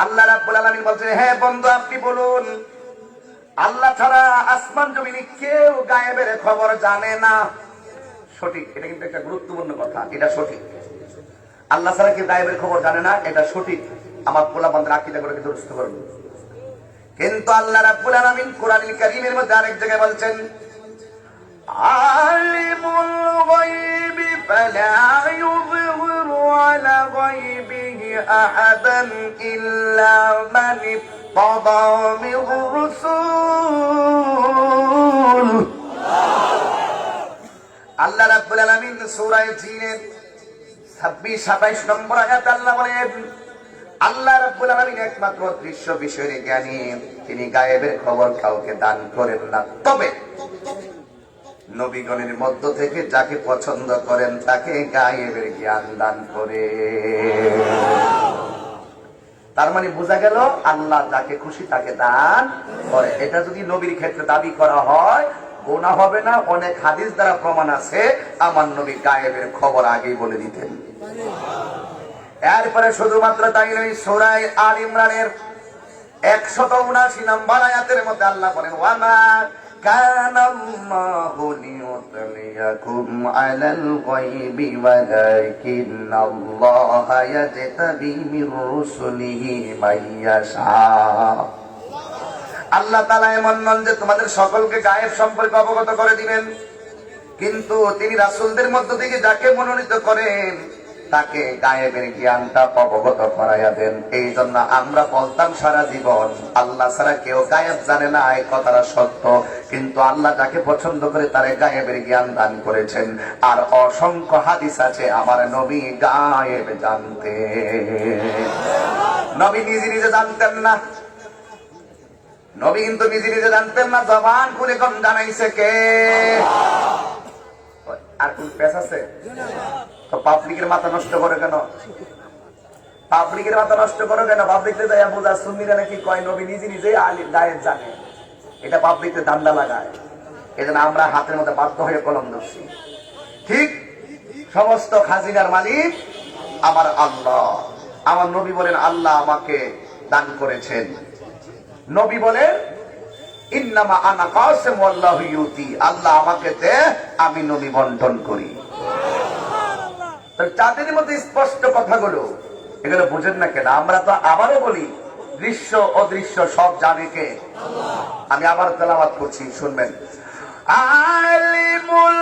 Speaker 1: আল্লাহ রাব্বুল আলামিন বলছেন, হে বন্ধু আপনি বলুন আল্লাহ ছাড়া আসমান জমিনে কেউ গায়েবের খবর জানে না। সঠিক, এটা কিন্তু একটা গুরুত্বপূর্ণ কথা, এটা সঠিক। আল্লাহ ছাড়া কেউ গায়েবের খবর জানে না, এটা সঠিক। আমার পোলাপানদের আকীদা করে দুরুস্ত করুন। কিন্তু আল্লাহ রাব্বুল আলামিন কোরআনুল কারীমের মধ্যে আরেক জায়গায় বলছেন আলিমুল গায়বি ফালা ইউযহিরু আলা গায়বিহি আহাদান ইল্লা মান ইত্তাবা মির রাসূল। আল্লাহ রাব্বুল আলামিন সূরা জিনের 26-27 নম্বর আয়াতে আল্লাহ বলেন আল্লাহ রাব্বুল আলামিন একমাত্র দৃশ্য বিষয়ের জ্ঞানী, তিনি গায়েবের খবর কাউকে দান করেন না। তবে নবীগণের মধ্য থেকে যাকে পছন্দ করেন তাকে গায়েবের জ্ঞান দান করে। তার মানে বোঝা গেল আল্লাহ যাকে খুশি তাকে দান করে। এটা যদি নবীর ক্ষেত্রে দাবি করা হয় গুনাহ হবে না। অনেক হাদিস দ্বারা প্রমাণ আছে আমার নবী গায়েবের খবর আগেই বলে দিতেন। এরপরে শুধুমাত্র তাই নয়, সূরা আল ইমরানের 179 নম্বর আয়াতের মধ্যে আল্লাহ বলেন ওয়ামা কানাল্লাহু লিয়ুতলিয়াকুম আলাল গায়বি ওয়ালাকিন্নাল্লাহা ইয়াজতাবি মির রুসুলিহি মাইয়াশা। আল্লাহ তাআলা এমন নন যে তোমাদের সকলকে গায়েব সম্পর্কে অবগত করে দিবেন, কিন্তু তিনি রাসূলদের মধ্য থেকে যাকে মনোনীত করেন তাকে গায়েবের জ্ঞানটা অবগত করাইয়া দেন। এই জন্য আমরা বলতাম সারা জীবন আল্লাহ ছাড়া কেউ গায়েব জানে না, এই কথাটা সত্য। কিন্তু আল্লাহ যাকে পছন্দ করে তারে গায়েবের জ্ঞান দান করেছেন। আর অসংখ্য হাদিস আছে আমার নবী গায়েব জানতেন। নবী নিজে নিজে জানতেন না, নবী কিন্তু নিজে নিজে জানতেন না, জবান খুলে কোন জানাইছে কে? আর কোন পেশ আছে? তো পাবলিকের মাথা নষ্ট করে কেন? পাবলিকের মাথা নষ্ট করে কেন? পাবলিকতে যাইয়া বোঝা সুন্নিরা নাকি কয় নবী নিজে নিজে গায়েব জানে, এটা পাবলিকতে দান্দা লাগায়। এজন্য আমরা হাতের মধ্যে বাধ্য হয়ে কলম ধরছি। ঠিক, সমস্ত খাজিনার মালিক আমার আল্লাহ। আমার নবী বলেন আল্লাহ আমাকে দান করেছেন। নবী বলেন ইন্নামা আনা কাসিম ওয়াল্লাহু ইউতি, আল্লাহ আমাকে দেয়, আমি নবী বন্টন করি। তো চাঁদের মধ্যে স্পষ্ট কথাগুলো, এগুলো বুঝেন না কেন? আমরা তো আবারও বলি দৃশ্য অদৃশ্য সব জানে কে? আমি আবার তেলাওয়াত করছি, শুনবেন। আলিমুল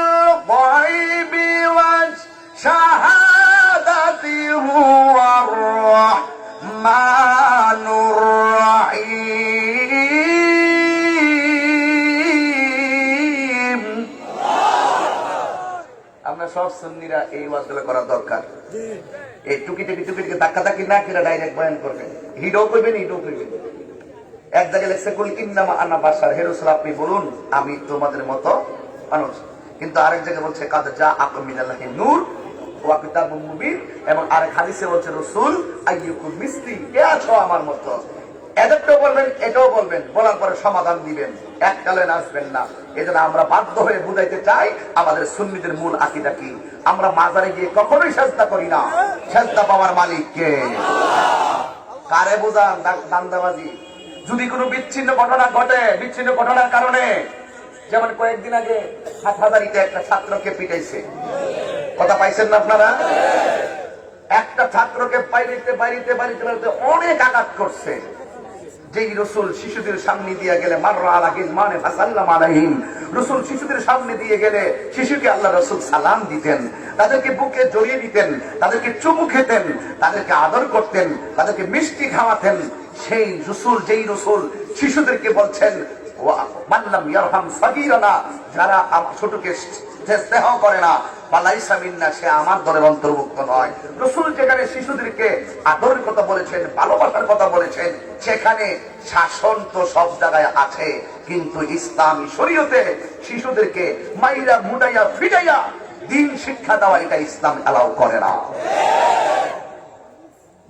Speaker 1: গায়বি ওয়াশ শাহাদাতি হুয়ার রাহমানুর রাহিম। আমরা সব সুন্নিরা এই ওয়াজগুলো করা দরকার। এই টুকিটাকি ধাক্কাধাক্কি না করে ডাইরেক্ট বয়ান করবেন, হিডও করবেন, হিডও করবেন। এক জায়গায় লেখছে কুল ইন্নামা আনা বাশার, হে রাসূল আপনি বলুন আমি তোমাদের মতো মানুষ। কিন্তু আরেক জায়গায় বলছে কাদ জাআকুম মিনাল্লাহি নূর ওয়া কিতাবুম মুবিন, এবং আরেক হাদিসে বলছে রাসূল আইয়ুকুম মিসলি, কে আছো আমার মতো। এটাও বলবেন, এটাও বলবেন, বলার পরে সমাধান দিবেন, এককালে আসবেন না। এজন্য আমরা বাধ্য হয়ে বুঝাইতে চাই আমাদের সুন্নিদের মূল আকীদা কি। আমরা মাজারে গিয়ে কখনোই সেজদা করি না, সেজদা পাওয়ার মালিক কে? কারে বুঝান দান্দাবাজি? যদি কোনো বিচ্ছিন্ন ঘটনা ঘটে, বিচ্ছিন্ন ঘটনার কারণে, যেমন কয়েকদিন আগে হাটহাজারীতে একটা ছাত্রকে পিটাইছে, কথা পাইছেন না আপনারা? একটা ছাত্রকে বাইরিতে বাইরিতে বাইরিতে বাইরিতে অনেক আঘাত করছে। যেই রসুল শিশুদের সামনে দিয়ে গেলে মাররা আলা গিলমানে ফাসাল্লাম আলাইহিম, রসুল শিশুদের সামনে দিয়ে গেলে শিশুকে আল্লাহ রসুল সালাম দিতেন, তাদেরকে বুকে জড়িয়ে দিতেন, তাদেরকে চুমু খেতেন, তাদেরকে আদর করতেন, তাদেরকে মিষ্টি খাওয়াতেন। সেই রসুল, যেই রসুল শিশুদেরকে বলছেন মাল্লাম ইয়ারহাম সাগীরানা, যারা ছোটকে স্নেহ করে না, ফালাইসা মিন্না, সে আমার দলের অন্তর্ভুক্ত নয়। রাসূল যেখানে শিশুদেরকে আদরের কথা বলেছেন, ভালোবাসার কথা বলেছেন, সেখানে শাসন তো সব জায়গায় আছে, কিন্তু ইসলামী শরীয়তে শিশুদেরকে মাইরা মুডাইয়া ফিটাইয়া দিন শিক্ষা দেওয়া, এটা ইসলাম এলাও করে না।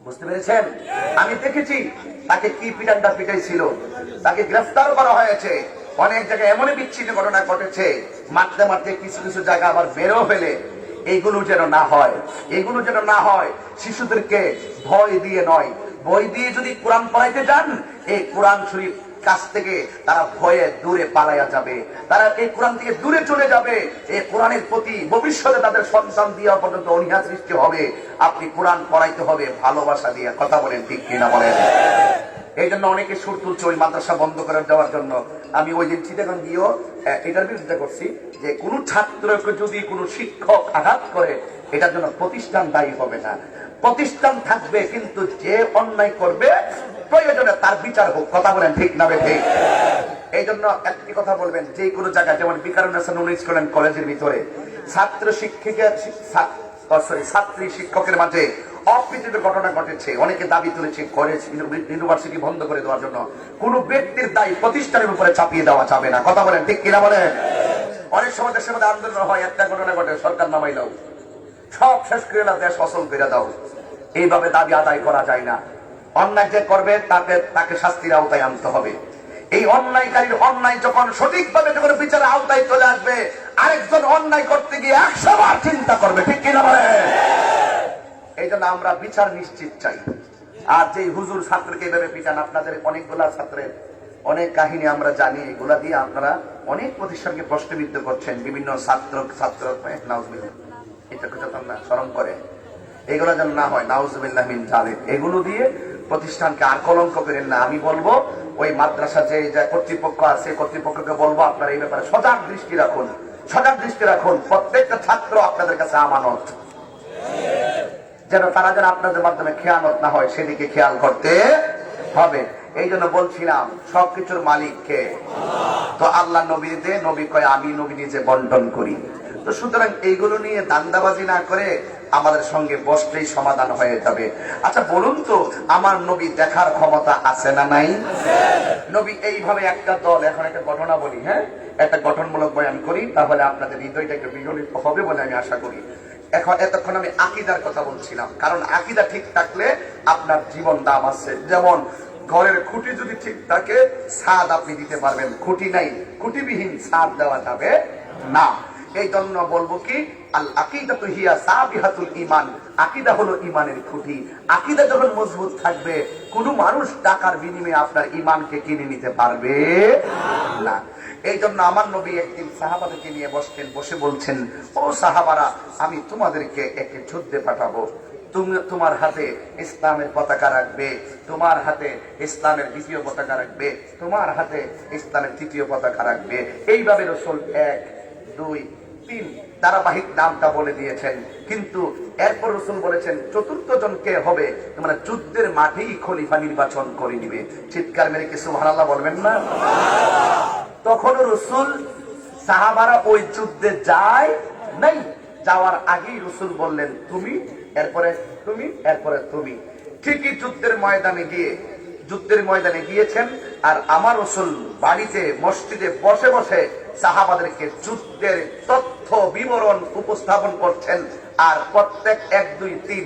Speaker 1: বুঝতে পেরেছেন? আমি দেখেছি তাকে কি পিটানটা পিটাইছিল, তাকে গ্রেফতার করা হয়েছে। অনেক জায়গায় এমনই বিচ্ছিন্ন ঘটনা ঘটেছে, মারতে মারতে কিছু কিছু জায়গা আবার বেরো ফেলে। এইগুলো যেন না হয়, এইগুলো যেন না হয়। শিশুদেরকে ভয় দিয়ে নয়, বই দিয়ে যদি কোরআন পড়াইতে যান, এই কোরআন শরীফ কাছ থেকে তারা ভয়ে দূরে পালাইয়া যাবে, তারা এই কোরআন থেকে দূরে চলে যাবে। এই কোরআনের প্রতি ভবিষ্যতে তাদের সন্তান দেওয়া পর্যন্ত অনীহা সৃষ্টি হবে। আপনি কোরআন পড়াইতে হবে ভালোবাসা দিয়ে, কথা বলেন ঠিক কিনা বলেন? এই জন্য অনেকে সুর তুলছে ওই মাদ্রাসা বন্ধ করে দেওয়ার জন্য। আমি ওই দিন চিটাগাং গিয়েও এটার বিরুদ্ধে করছি যে কোন ছাত্রকে যদি কোনো শিক্ষক আঘাত করে, এটার জন্য প্রতিষ্ঠান দায়ী হবে না, প্রতিষ্ঠান থাকবে, কিন্তু যে অন্যায় করবে প্রয়োজনে তার বিচার হোক, কথা বলেন ঠিক না ঠিক? এই জন্য একটি কথা বলবেন, যে কোনো জায়গায়, যেমন বিকারুন্নেসা নুন স্কুল এন্ড কলেজের ভিতরে ছাত্র শিক্ষিকের ছাত্রী শিক্ষকের মাঝে অপ্রীতিকর ঘটনা ঘটেছে, অনেকে দাবি তুলেছে কলেজ ইউনিভার্সিটি বন্ধ করে দেওয়ার জন্য। কোন ব্যক্তির দায়ী প্রতিষ্ঠানের উপরে চাপিয়ে দেওয়া যাবে না, কথা বলেন ঠিক কিনা বলেন? অনেক সময় দেশের মধ্যে আন্দোলন হয়, একটা ঘটনা ঘটে, সরকার নামাই দাও, সব শেষ করে না, দেশ অচল করে দাও, এইভাবে দাবি আদায় করা যায় না। অন্যায় যে করবে তাকে শাস্তির আওতায় আনতে হবে। এই অন্যায়কারীর অন্যায় যখন সঠিকভাবে যখন বিচারের আওতায় চলে আসবে, আরেকজন অন্যায় করতে গিয়ে 100 বার চিন্তা করবে, ঠিক কিনা বলে? এই জন্য আমরা বিচার নিশ্চিত চাই। আর যে হুজুর ছাত্রকে এইভাবে পিটান, আপনাদের অনেকগুলা ছাত্রের অনেক কাহিনী আমরা জানি, এগুলা দিয়ে আপনারা অনেক প্রতিষ্ঠানকে প্রশ্নবিদ্ধ করছেন। বিভিন্ন ছাত্র এটা যখন না স্মরণ করে, এগুলো যেন না হয়, নাউজুবিল্লাহ মিন জালিক। এগুলো দিয়ে প্রতিষ্ঠানকে আর কলঙ্ক করেন না। আমি বলবো ওই মাদ্রাসা যে কর্তৃপক্ষ আছে, কর্তৃপক্ষকে বলবো আপনারা এই ব্যাপারে সজাগ দৃষ্টি রাখুন, সজাগ দৃষ্টি রাখুন। প্রত্যেকটা ছাত্র আপনাদের কাছে আমানত, যেন তারা যেন আপনাদের মাধ্যমে খেয়ানত না হয়, সেদিকে খেয়াল করতে হবে। এই জন্য বলছিলাম সবকিছুর মালিককে তো আল্লাহ। নবীতে নবী কয় আমি নবী নিজে বন্টন করি। তো সুতরাং এইগুলো নিয়ে দান্দাবাজি না করে আমাদের সঙ্গে বসলেই সমাধান হয়ে যাবে। আচ্ছা বলুন তো, আমার নবী দেখার ক্ষমতা আছে না নাই? নবী এইভাবে একটা দল, এখন একটা ঘটনা বলি, হ্যাঁ, একটা গঠনমূলক বয়ান করি, তাহলে আপনাদের হৃদয়টা একটু বিগলিত হবে বলে আমি আশা করি। এখন এতক্ষণ আমি আকীদার কথা বলছিলাম, কারণ আকীদা ঠিক থাকলে আপনার জীবন দাম আছে। যেমন ঘরের খুঁটি যদি ঠিক থাকে ছাদ আপনি দিতে পারবেন, খুঁটি নাই, খুঁটিবিহীন ছাদ দেওয়া যাবে না। এই জন্য বলবো কি, আল আকিদাতু হিয়া সাবিহাতুল ঈমান, আকীদা হলো ঈমানের খুঁটি। আকীদা যখন মজবুত থাকবে, কোনো মানুষ টাকার বিনিময়ে আপনার ঈমানকে কিনে নিতে পারবে না। এই জন্য আমার নবী একদিন সাহাবাদেরকে নিয়ে বসতেন, বসে বলছেন, ও সাহাবারা, আমি তোমাদেরকে একটি যুদ্ধে পাঠাবো। তুমি তোমার হাতে ইসলামের পতাকা রাখবে, তোমার হাতে ইসলামের দ্বিতীয় পতাকা রাখবে, তোমার হাতে ইসলামের তৃতীয় পতাকা রাখবে। এইভাবে রাসূল 1, 2, 3 ধারাবাহিক নামটা বলে দিয়েছেন। কিন্তু এরপর রাসূল বলেছেন চতুর্থ জন কে হবে, তোমরা যুদ্ধের মাঠেই খলিফা নির্বাচন করে নিবে। চিৎকার মেরে কি সুবহানাল্লাহ বলবেন না? তখন রাসূল সাহাবারা ওই যুদ্ধে যায় নাই, যাওয়ার আগেই রাসূল বললেন তুমি, এরপরে তুমি, এরপরে তুমি। ঠিকই যুদ্ধের ময়দানে গিয়েছেন। আর আমার রাসূল বাড়িতে মসজিদে বসে বসে সাহাবাদেরকে যুদ্ধের তথ্য বিবরণ উপস্থাপন করছেন। আর প্রত্যেক 1, 2, 3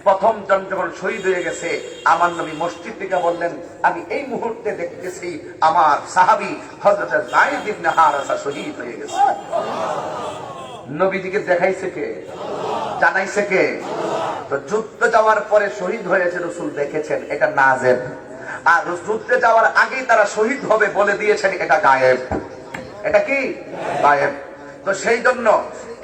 Speaker 1: প্রথম জন যখন শহীদ হয়ে গেছে, আমার নবী মসজিদ থেকে বললেন, আমি এই মুহূর্তে দেখতেছি আমার সাহাবী হযরত যায়েদ ইবনে হারেসা শহীদ হয়ে গেছে। নবীজিকে দেখাইছে কে? জানাইছে কে? তো যুদ্ধ যাওয়ার পরে শহীদ হয়েছে রাসূল দেখেছেন, এটা নাযেব। আর যুদ্ধে যাওয়ার আগেই তারা শহীদ হবে বলে দিয়েছেন, এটা গায়েব। এটা কি? গায়েব। তো সেই জন্য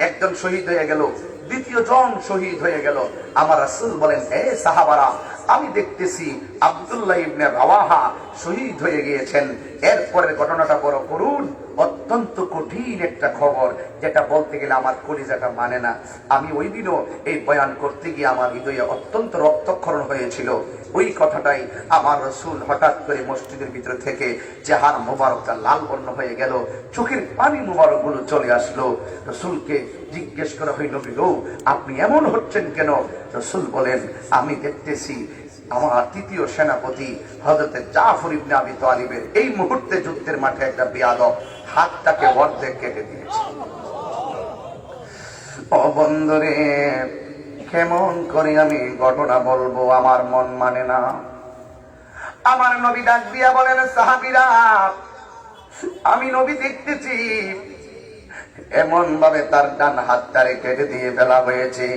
Speaker 1: একজন শহীদ হয়ে গেল, দ্বিতীয় জন শহীদ হয়ে গেল। আমার রাসূল বলেন, হে সাহাবারা, আমি দেখতেছি আব্দুল্লাহ ইবনে রাওয়াহা শহীদ হয়ে গিয়েছেন। এরপরের ঘটনাটা বড় করুন, অত্যন্ত কঠিন একটা খবর, যেটা বলতে গেলে আমার কলিজাটা মানে না। আমি ওই দিনও এই বয়ান করতে গিয়ে আমার হৃদয়ে অত্যন্ত রক্তক্ষরণ হয়েছিল। ওই কথাটাই আমার রাসূল হঠাৎ করে মসজিদের ভিতর থেকে চেহারা মোবারকটা লাল বর্ণ হয়ে গেল, চোখের পানি মোবারক গুলো চলে আসলো। রাসূলকে জিজ্ঞেস করা হইল, গো আপনি এমন হচ্ছেন কেন? রাসূল বলেন, আমি দেখতেছি আমার তৃতীয় সেনাপতি হযরত জাফর ইবনে আবি তালিবের এই মুহূর্তে যুদ্ধের মাঠে একটা বেয়াদব হাতটাকে অর্ধেক কেটে দিয়েছে। ও বন্ধুরে, কেমন করে আমি ঘটনা বলবো, আমার মন মানে না। আমার নবী ডাক দিয়া বলেন, সাহাবীরা, আমি নবী দেখতেছি এমন ভাবে তার ডান হাতটারে কেটে দিয়ে ফেলা হয়েছে।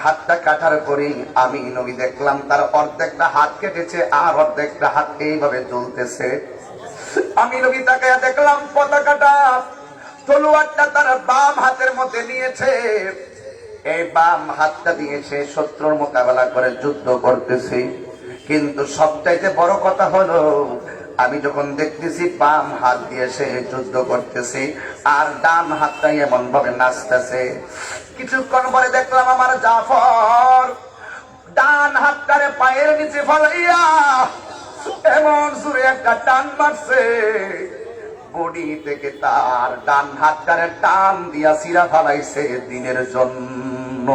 Speaker 1: হাতটা কাটার পরে আমি নবী দেখলাম তার অর্ধেকটা হাত কেটেছে, আর অর্ধেকটা হাত এইভাবে ঝুলতেছে। আমি নবী তাকে দেখলাম পতাকাটা, তলোয়ারটা তার বাম হাতের মধ্যে নিয়েছে। এই বাম হাতটা দিয়েছে শত্রুর মোকাবেলা করে যুদ্ধ করতেছে। কিন্তু সবচাইতে বড় কথা হলো, আমি যখন দেখতেছি বাম হাত দিয়ে সে যুদ্ধ করতেছে, আর ডান হাতটাই এমন ভাবে নাচতেছে। কিছুক্ষণ পরে দেখলাম আমার জাফর ডান হাতটারে পায়ের নিচে ফলাইয়া এমন সুরে একটা টান মারছে, বডি থেকে তার ডান হাতটারে টান দিয়া সিরা ফালাইছে দিনের জন্য।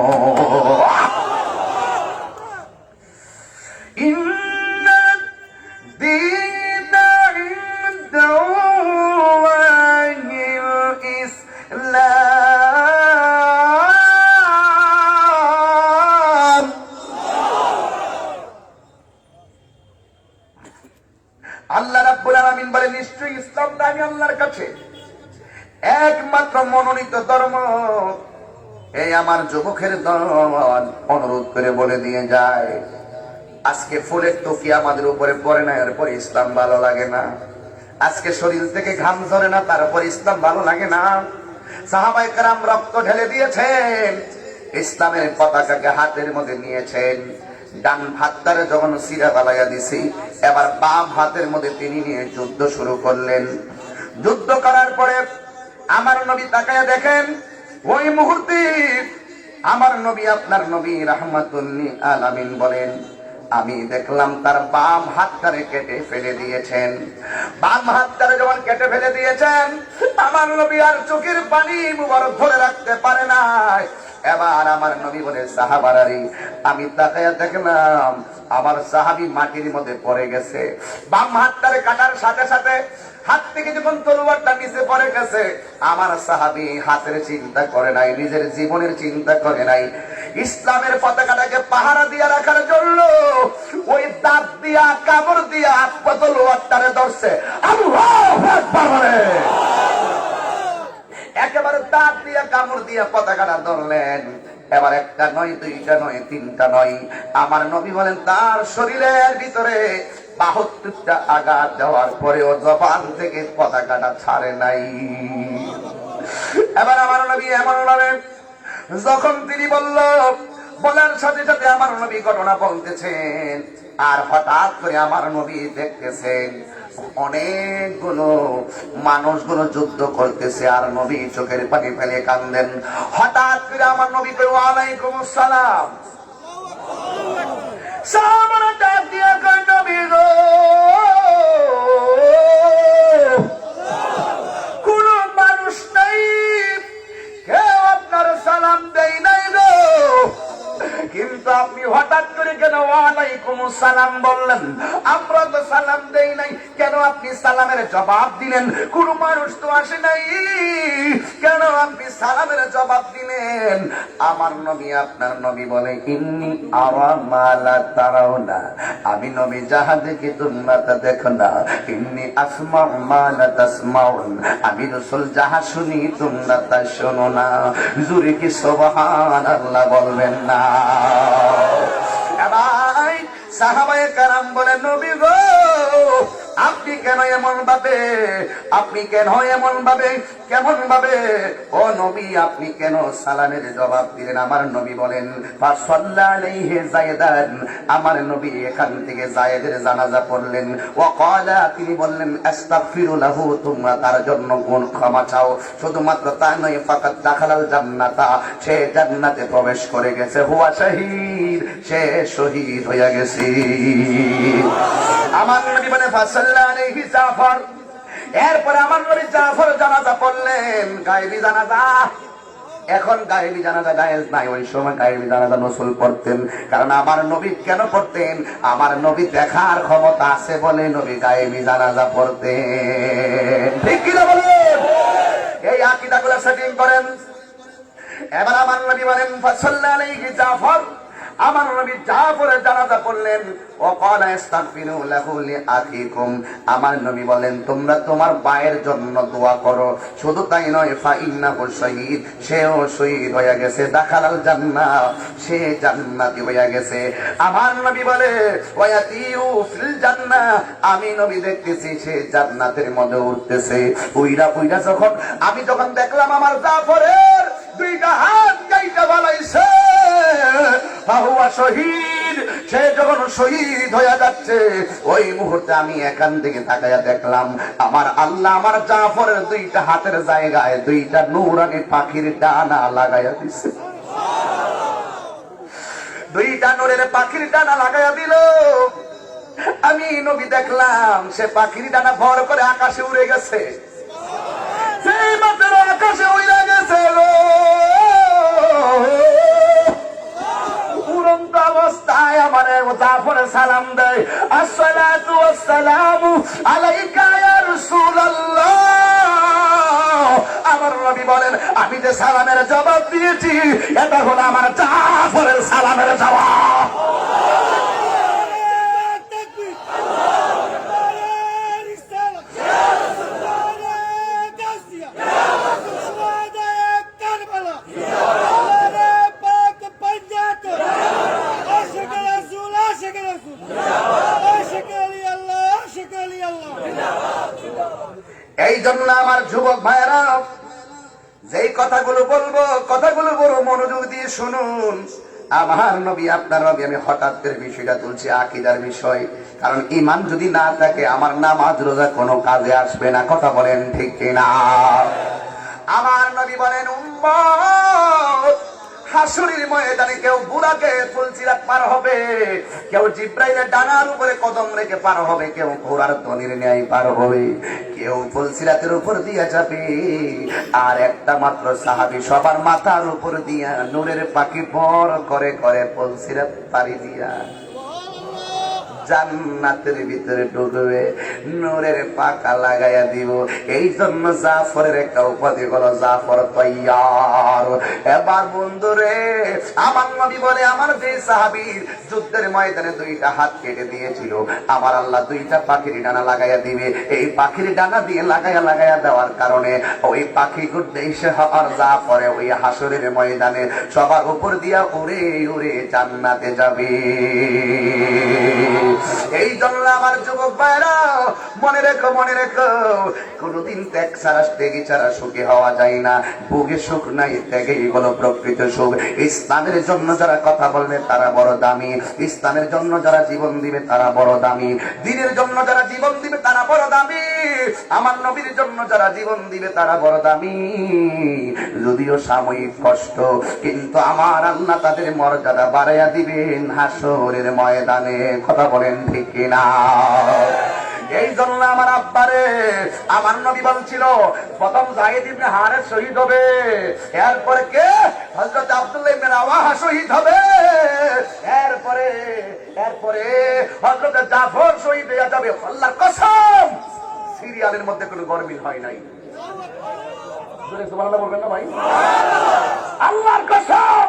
Speaker 1: আল্লাহ রাব্বুল আলামিন বলে, নিশ্চয়ই ইসলামটা আমি আল্লাহর কাছে একমাত্র মনোনীত ধর্ম। এই আমার যুবকের দল অনুরোধ করে বলে দিয়ে যায়, আজকে ফুলের টুকি আমাদের উপরে পড়ে না, এরপর ইসলাম ভালো লাগে না। আজকে শরীর থেকে ঘাম ঝরে না, তারপর ইসলাম ভালো লাগে না। সাহাবায়ে কেরাম রক্ত ঢেলে দিয়েছেন, ইসলামের পতাকাকে হাতের মধ্যে নিয়েছেন। ডান হাতটারে যখন সিরা ফালাইয়া দিছি, এবার বাম হাতের মধ্যে তিনি নিয়ে যুদ্ধ শুরু করলেন। যুদ্ধ করার পরে আমার নবী তাকায়া দেখেন, ওই মুহূর্তে আমার নবী, আপনার নবী রাহমাতুল লিল আলামিন বলেন, আমি দেখলাম তার বাম হাতটারে কেটে ফেলে দিয়েছেন। বাম হাতটারে যখন কেটে ফেলে দিয়েছেন, আমার নবী আর চোখের পানি মুবারক ধরে রাখতে পারে নাই। এবার আমার নবী বলে, সাহাবারারি, আমি তাকায়া দেখলাম আমার সাহাবী মাটির মধ্যে পড়ে গেছে। বাম হাতটারে কাটার সাথে সাথে হাত থেকে যখন তলোয়ারটা নিচে পড়ে গেছে, আমার সাহাবী হাতের চিন্তা করে নাই, নিজের জীবনের চিন্তা করে নাই। ইসলামের পতাকাটাকে পাহারা দিয়ে রাখার জন্য ওই দাঁত দিয়া কামড় দিয়া তলোয়ারটারে ধরছে। আল্লাহু আকবার বলে। একেবারে দাঁত দিয়া কামড় দিয়া পতাকাটা ধরলেন। এবার একটা নয়, দুইটা নয়, তিনটা নয়, আমার নবী বলেন তার শরীরের ভিতরে ৭২টা আঘাত দেওয়ার পরেও জবান থেকে পতাকাটা ছাড়ে নাই। এবার আমার নবী এমন ভাবে যখন তিনি বলার সাথে সাথে আমার নবী ঘটনা বলতেছেন, আর হঠাৎ করে আমার নবী দেখতেছেন অনেকগুলো মানুষগুলো যুদ্ধ করতেছে, আর নবী চোখের পানি ফেলে কান্দেন। হঠাৎ করে আমার নবী কই ওয়ালাইকুম আসসালাম। সাহাবারা ডাক দিয়া কয় নবী গো, কোন মানুষ নাই, কেউ আপনার সালাম দেয় নাই গো, কিন্তু আপনি হঠাৎ করে কেন ওয়ালাইকুম সালাম বললেন? আমরা তো সালাম দেই নাই, কেন আপনি সালামের জবাব দিলেন? কোন মানুষ তো আসে নাই, কেন আপনি সালামের জবাব দিলেন? আমার নবী আপনার নবী বলে ইন্নী আরা মা লা তারাউনা, আমি নবী যাহা দেখি তোমরা তা দেখো না। ইন্নী আসমাউ মা লা তাসমাউন, আমি রাসূল যাহা শুনি তোমরা তা শোনো না। জোরে কি সুবহানাল্লাহ বলবেন না? সাহাবায়ে কেরাম বলে নবী গো, আপনি কেন এমন ভাবে, আপনি কেন এমন ভাবে, কেমন ভাবে ও নবী আপনি কেন সালামের জবাব দিলেন? আমার নবী বলেন ফাসাল্লা আলাইহি যায়েদান, আমার নবী এখান থেকে যায়েদের জানাজা পড়লেন। ওয়া ক্বালা, তিনি বললেন আস্তাগফিরু লাহু, তোমরা তার জন্য ক্ষমা চাও। শুধুমাত্র তা নয়, ফাকাত দাখালাল জান্নাতা, সে জান্নাতে প্রবেশ করে গেছে। হুয়া শাহীদ, সে শহীদ হয়ে গেছে। আমার নবী বলে ফাসাল্লা আলাইহি জাফর, এরপরে আমার নবী জাফর জানাজা পড়লেন, গায়েবী জানাজা। এখন গায়েবী জানাজা জায়েজ নাই, ওই সময় গায়েবী জানাজা রাসূল পড়তেন। কারণ আমার নবী কেন পড়তেন? আমার নবী দেখার ক্ষমতা আছে বলে নবী গায়েবী জানাজা পড়তেন। ঠিক কি না বলেন? এই আকীদাগুলো সেটিং করেন। এবার আমার নবী বলেন ফাসাল্লা আলাইহি জাফর, আমার নবী জাফরের জানাজা পড়লেন। ও ক্বালা ইস্তাগফিরু লাহু লিআখিকুম, আমার নবী বলেন তোমরা তোমার ভাইয়ের জন্য দোয়া করো। শুধু তাই নয়, ফা ইন্নাহু শাহীদ, সেও শহীদ হয়ে গেছে। দাখালাল জান্নাহ, সে জান্নাতি হয়ে গেছে। আমার নবী বলে ওয়ায়াতিউ ফিল জান্নাহ, আমি নবী দেখতেছি সে জান্নাতের মধ্যে উঠতেছে। উইরা উইরা যখন আমি যখন দেখলাম আমার জাফরের দুইটা হাত কাইটা বালাইছে, ফাহুয়া শহীদ, সে যখন শহীদ হয়ে যাচ্ছে, ওই মুহূর্তে আমি এখান থেকে তাকায়া দেখলাম আমার আল্লাহ আমার জাফরের দুইটা হাতের জায়গায় দুইটা নূরানি পাখির ডানা লাগাইয়া দিছে। দুইটা নূরের পাখির ডানা লাগাইয়া দিল। আমি নবী দেখলাম সে পাখির ডানা ভর করে আকাশে উড়ে গেছে। সেই মাত্র আকাশে উড়ে গেছে গো, উড়ন্ত অবস্থায় আমার জাফর সালাম দেয়, আসসালাতু ওয়াসসালামু আলাইকা ইয়া রাসূলুল্লাহ। আমার নবী বলেন আমি যে সালামের জবাব দিয়েছি, এটা হলো আমার জাফরের সালামের জবাব। এই জন্য আমার যুবক ভাইয়েরা, যেই কথাগুলো বলবো কথাগুলো বড় মনোযোগ দিয়ে শুনুন। আমার নবী আপনার নবী, আমি হঠাৎ করে বিষয়টা তুলছি আকীদার বিষয়, কারণ ঈমান যদি না থাকে আমার নামাজ রোজা কোনো কাজে আসবে না। কথা বলেন ঠিক কিনা? আমার নবী বলেন উম্মত, হাসরের ময়দানে কেউ বুরাকে ফুলসিরাত পার হবে, কেউ জিব্রাইলের ডানার উপরে কদম রেখে পার হবে, কেউ ঘোড়ার দনির ন্যায় পার হবে, কেউ ফুলসিরাতের উপর দিয়ে যাবে, আর একটা মাত্র সাহাবী সবার মাথার উপর দিয়া নূরের পাখি পর করে করে ফুলসিরাত পাড়ি দিয়া জান্নাতের ভিতরে ঢুকবে, নূরের পাকা লাগাইয়া দিব। এই জন্য জাফরের একটা উপাধি হলো জাফর তৈয়ার। এবার বন্ধুরে আমার নবী বলে, আমার যে সাহাবীর যুদ্ধের ময়দানে দুইটা হাত কেটে দিয়েছিল, আমার আল্লাহ দুইটা পাখির ডানা লাগাইয়া দিবে। এই পাখির ডানা দিয়ে লাগাইয়া দেওয়ার কারণে ওই পাখি গুড্ডে আর জাফরে ওই হাসরের ময়দানে সবার উপর দিয়া উড়ে উড়ে জান্নাতে যাবে। এই জন্য আমার যুবক ভাইরা মনে রেখো, মনে রেখো, কোনদিন ত্যাগ ছাড়া ত্যাগী ছাড়া সুখী হওয়া যায় না। ভোগে সুখ নাই, ত্যাগেই হলো প্রকৃত সুখ। ইসলামের জন্য যারা কথা বলবে তারা বড় দামি, ইসলামের জন্য যারা জীবন দিবে তারা বড় দামি, দ্বীনের জন্য যারা জীবন দিবে তারা বড় দামি, আমার নবীর জন্য যারা জীবন দিবে তারা বড় দামি। যদিও সাময়িক কষ্ট, কিন্তু আমার আল্লাহ তাদের মর্যাদা বাড়াইয়া দিবেন হাসরের ময়দানে। কথা বলেন ঠিক কিনা? এই জন্য আমার আব্বারে আমার নবী বলছিল, প্রথম যায়েদ ইবনে হারেস শহীদ হবে, এরপরে কে? হযরত আব্দুল্লাহ ইবনে রাওয়াহা শহীদ হবে, এরপরে হযরত জাফর শহীদ হয়ে যাবে। আল্লাহর কসম, সিরিয়ালের মধ্যে কোনো গরমিল হয় নাই। সুবহানাল্লাহ বলবেন না ভাই? আল্লাহর কসম,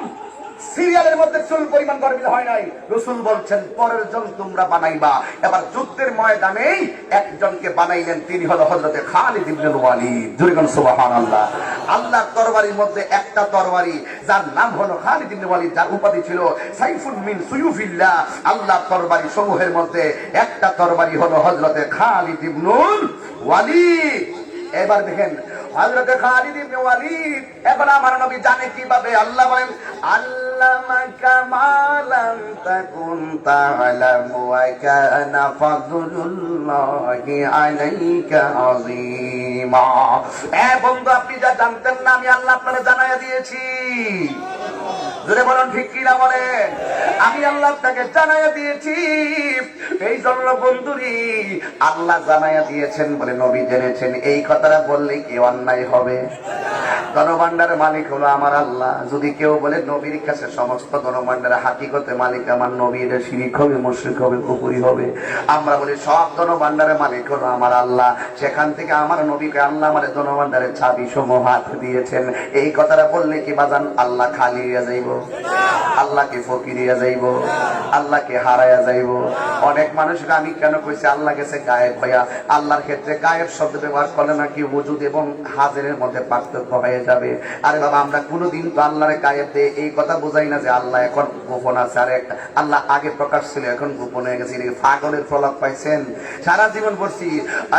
Speaker 1: সিরিয়ালের মধ্যে চুল পরিমাণ গরমিল হয় নাই। রাসূল বলছেন, পরের জন তোমরা বানাইবা। এবার যুদ্ধের ময়দানেই একজনকে বানাইলেন, তিনি হলো হযরত খালিদ ইবনে ওয়ালিদ। জোরে বলুন সুবহানাল্লাহ। আল্লাহর তরবারির মধ্যে একটা তরবারি, যার নাম হলো খালিদ ইবনে ওয়ালিদ, যার উপাধি ছিল সাইফুল মিন সুয়ুফিল্লাহ। আল্লাহর তরবারি সমূহের মধ্যে একটা তরবারি হলো হযরত খালিদ ইবনে ওয়ালিদ। এবার দেখেন হযরত খালিদ ইবনে ওয়ালিদ, এখন আমার নবী জানে কিভাবে। আল্লাহ বলেন, আল্লামাকা মা লাম তাকুন তা'লামু ওয়া কানা ফাদলুল্লাহি আলাইকা আযীমা। বন্ধু, আপনি যা জানতেন না আমি আল্লাহ আপনাকে জানাইয়া দিয়েছি। জোরে বলুন ঠিক কিনা বলেন? আমি আল্লাহ আপনাকে জানাইয়া দিয়েছি। এই জন্য বন্ধুরি আল্লাহ জানাইয়া দিয়েছেন বলে নবী জেনেছেন, এই কথাটা বললে কি অন্যায় হবে? ধনভাণ্ডারের মালিক হলো আমার আল্লাহ। যদি কেউ বলে নবীর কাছে সমস্ত ধনভাণ্ডারের হাকিকতে মালিক আমার নবী, এটা শিরক হবে, মুশরিক হবে, কুফরি হবে। আমরা বলি সব ধনভাণ্ডারের মালিক হলো আমার আল্লাহ। সেখান থেকে আমার নবীকে আল্লাহ আমার ধনভাণ্ডারের চাবি সমূহ হাতে দিয়েছেন। এই কথাটা বললে কি বাজান আল্লাহ খালি হয়ে যাইব? আল্লাহকে ফকিরিয়া যাইব? আল্লাহকে হারাইয়া যাইব? অনেক মানুষকে আমি কেন কইছি আল্লাহ গেছে গায়েব হইয়া, আল্লাহর ক্ষেত্রে গায়েব শব্দ ব্যবহার করলে নাকি ওজুদ এবং হাজিরের মধ্যে পার্থক্য হয়ে যাবে। আরে বাবা, আমরা কোনোদিন তো আল্লাহরে গায়েব দিয়ে এই কথা বোঝাই না যে আল্লাহ এখন গোপন আছে, আর একটা আল্লাহ আগে প্রকাশ ছিল এখন গোপন হয়ে গেছে। পাগলের প্রলাপ পাইছেন? সারা জীবন পড়ছি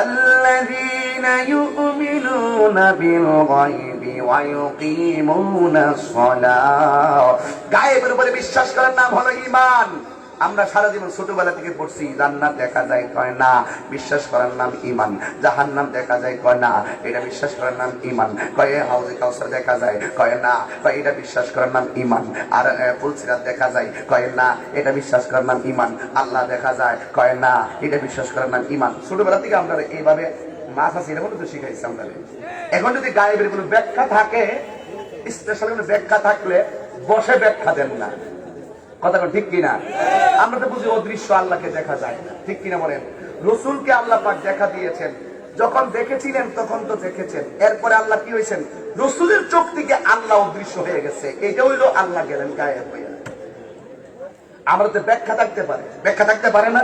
Speaker 1: আল্লাযীনা ইউমিনুনা বিল গায়বি ওয়া ইউকিমুনাস সালাহ। গায়েবের উপরে বিশ্বাস করার নাম হলো ঈমান। আমরা সারা জীবন ছোটবেলা থেকে পড়ছি জান্নাত দেখা যায় কয় না, বিশ্বাস করার নাম ঈমান। জাহান্নাম দেখা যায় কয় না, এটা বিশ্বাস করার নাম ঈমান। কয় হাউজে কাউসার দেখা যায় কয় না, কয় এটা বিশ্বাস করার নাম ঈমান। আর ফুলসিরাত দেখা যায় কয় না, এটা বিশ্বাস করার নাম ঈমান। আল্লাহ দেখা যায় কয় না, এটা বিশ্বাস করার নাম ঈমান। ছোটবেলা থেকে আমরা এইভাবে মাছ আছে এরকম তো শিখাইছি আমরা। এখন যদি গায়েবের কোনো ব্যাখ্যা থাকে, স্পেশাল কোনো ব্যাখ্যা থাকলে বসে ব্যাখ্যা দেন না। কথা ঠিক কিনা? আমরা তো বুঝি অদৃশ্য আল্লাহকে দেখা যায় না, ঠিক কিনা বলেন? রাসূলকে আল্লাহ পাক দেখা দিয়েছেন, যখন দেখেছিলেন তখন তো দেখেছেন। এরপরে আল্লাহ কি হয়েছেন? রাসূলের চোখ থেকে আল্লাহ অদৃশ্য হয়ে গেছে। এটা হইলো আল্লাহ গেলেন গায়েব হয়ে। আমরা তো ব্যাখ্যা থাকতে পারে, ব্যাখ্যা থাকতে পারে না।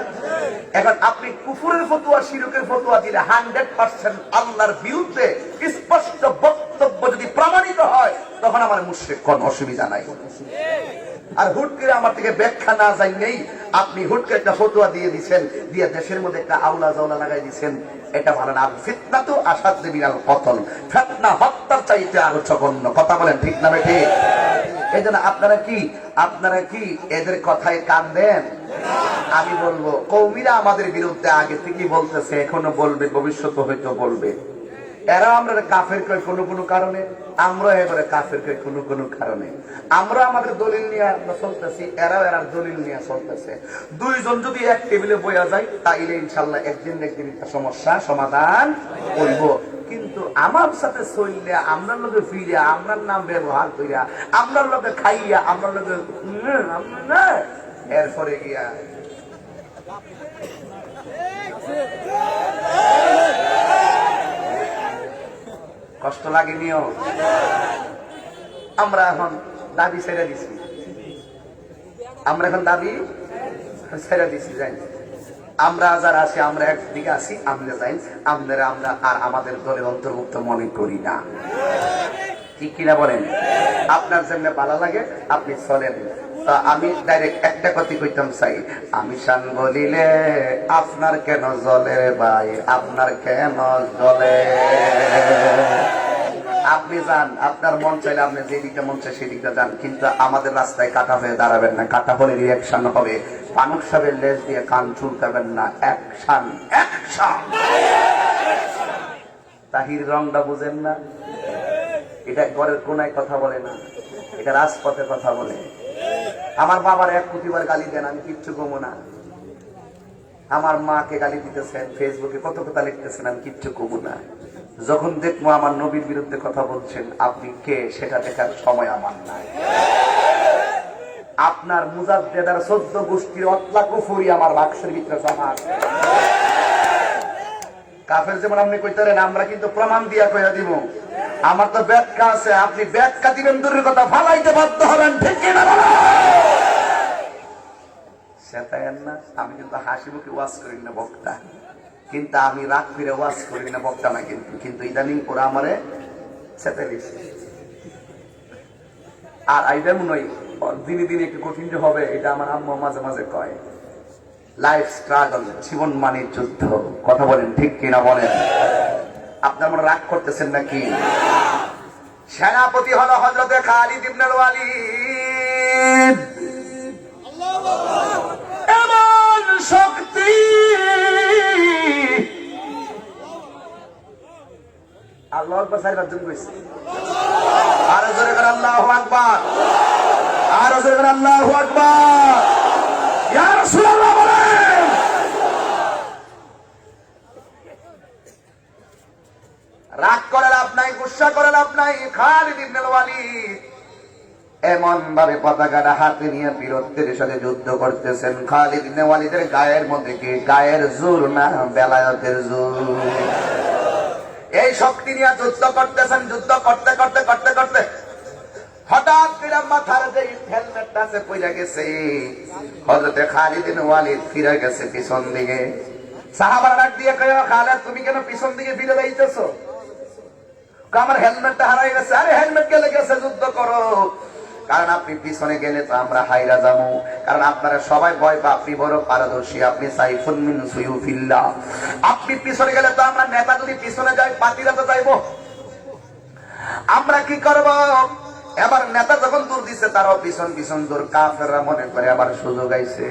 Speaker 1: এখন আপনি কুফরের ফতোয়া, শিরকের ফতোয়া দিলে 100% আল্লাহর বিরুদ্ধে স্পষ্ট বক্তব্য যদি প্রমাণিত হয়, তখন আমার মুশরিক কোন অসুবিধা নাই। আর হুট করে আমার থেকে ব্যাখ্যা না জানলেই আপনি হুট করে একটা ফতোয়া দিয়ে দিচ্ছেন, দিয়ে দেশের মধ্যে একটা আউলা জাউলা লাগাই দিচ্ছেন, এটা ভালো না। ফিতনা তো আসাদে বিনাল কতল, ফিতনা হত্যার চাইতে আরো জঘন্য। কথা বলেন ঠিক না বেঠিক? এই জন্য আপনারা কি এদের কথায় কান দেন? আমি বলবো, কওমিরা আমাদের বিরুদ্ধে আগে থেকেই বলতেছে, এখনো বলবে, ভবিষ্যতে হয়তো বলবে। এরা আমরা কাফের কয় কোনো কোনো কারণে, আমরা এবারে কাফের কয় কোনো কোনো কারণে। আমরা আমাদের দলিল নিয়ে চলতেছি, এরাও এরার দলিল নিয়ে চলতেছে। দুইজন যদি এক টেবিলে বইয়া যায়, তাইলে ইনশাল্লাহ একদিন সমস্যা সমাধান হইব। কিন্তু আমার সাথে চললে, আমরার লোকে ফিরিয়া, আমরার নাম ব্যবহার করিয়া, আমরার লোকে খাইয়া, আমরার লোকে এরপরে গিয়া কষ্ট লাগেনিও? আমরা এখন দাবি ছেড়ে দিছি, আমরা এখন দাবি ছেড়ে দিছি। যাই আমরা যারা আছি, আমরা একদিকে আছি, আমরা যাই, আমরা আর আমাদের দলের অন্তর্ভুক্ত মনে করি না। ঠিক কিনা বলেন? আপনার জন্য ভালো লাগে আপনি চলেন। তা আমি ডাইরেক্ট একটা কথা কইতাম চাই, আমি শান বলিলে আপনার কেন জ্বলে ভাই, আপনার কেন জ্বলে? আপনি যান, আপনার মন চাইলে আপনি যেদিকে মন চাই সেদিকে যান, কিন্তু আমাদের রাস্তায় কাটা হয়ে দাঁড়াবেন না। কাটা হলে রিয়াকশন হবে। পানুক সাহেবের লেজ দিয়ে কান চুলকাবেন না। Action, action. তাহির রংটা বুঝেন না? এটা ঘরের কোনায় কথা বলে না, এটা রাজপথে কথা বলে। আমার বাবার এক প্রতিবার গালি দেন, আমি কিচ্ছু কমো না। আমার মাকে গালি দিতেছেন, ফেসবুকে কত কথা লিখতেছেন, আমি কিচ্ছু কমো না। যখন দেখবো আমার নবীর বিরুদ্ধে কথা বলছেন, আপনি কে সেটা দেখার সময় আমার নাই। আপনার মুজাদ্দেদার 14 গোষ্ঠীর অতলা কুফরি আমার বাক্সের ভিতরে জমা আছে। কাফের যেমন আপনি কইতারেন, আমরা কিন্তু প্রমাণ দিয়া কইয়া দিব। আমার তো ব্যাখ্যা আছে, আপনি ব্যাখ্যা দিবেন দূরের কথা, ফালাইতে বাধ্য হবেন। ঠিক কিনা? সেটাইন না। আমি কিন্তু হাসি মুখে ওয়াজ করি না বক্তা, কিন্তু আমি রাগ ফিরে ওয়াজ করি না বক্তা না। কিন্তু ইদানিং ওরা আমারে সেটাই দিচ্ছে। আর আইডা মনে হয় দিনে দিনে একটু কঠিন হবে, এটা আমার আম্মা মাঝে মাঝে কয়। লাইফ স্ট্রাগল, জীবন মানে যুদ্ধ। কথা বলেন ঠিক কিনা বলেন? আপনার মনে রাগ করতেছেন নাকি? সেনাপতি হলো হযরতে খালিদ ইবনে ওয়ালিদ। এমন শক্তি, আল্লাহু আকবার। 4 জন কইছে, আরো জোরে করে আল্লাহু আকবার, আরো জোরে করে আল্লাহু আকবার। ইয়া রাসূলুল্লাহ বলেন। রাগ করে লাভ নাই, গুসা করে লাভ নাই। খালিদ ইবনে ওয়ালিদ এমন ভাবে পতাকাটা হাতে নিয়ে বীরত্বের সাথে যুদ্ধ করতেছেন। খালিদ ইবনে ওয়ালিদের গায়ের মধ্যে কি গায়ের জোর না বেলায়েতের জোর? এই শক্তি নিয়ে যুদ্ধ করতেছেন। যুদ্ধ করতে করতে করতে করতে হঠাৎ করে মাথার যে হেলমেটটা আছে পড়ে গেছে। হযরতে খালিদ ইবনে ওয়ালিদ ফিরে গেছে পিছন দিকে। সাহাবারা ডাক দিয়ে কয়, খালিদ তুমি কেন পিছন দিকে ফিরে যাইতেছো? আমার হেলমেটটা হারাই গেছে। আরে হেলমেট গেলে গেছে, যুদ্ধ করো। কারণ আপনি পিছনে গেলে তো আমরা হাইরা যাবো। কারণ আপনারা সবাই ভয় পা, আপনি বড় পারদর্শী, আপনি সাইফুন মিন সুয়ুফিল্লাহ। আপনি পিছনে গেলে তো আমরা নেতা যদি পিছনে যাই, পার্টিরা তো যাইবো। আমরা কি করব? এবার নেতা যখন দূর দিচ্ছে, তারাও পিছন পিছন দূর। কাফেররা মনে করে আবার সুযোগ আইছে।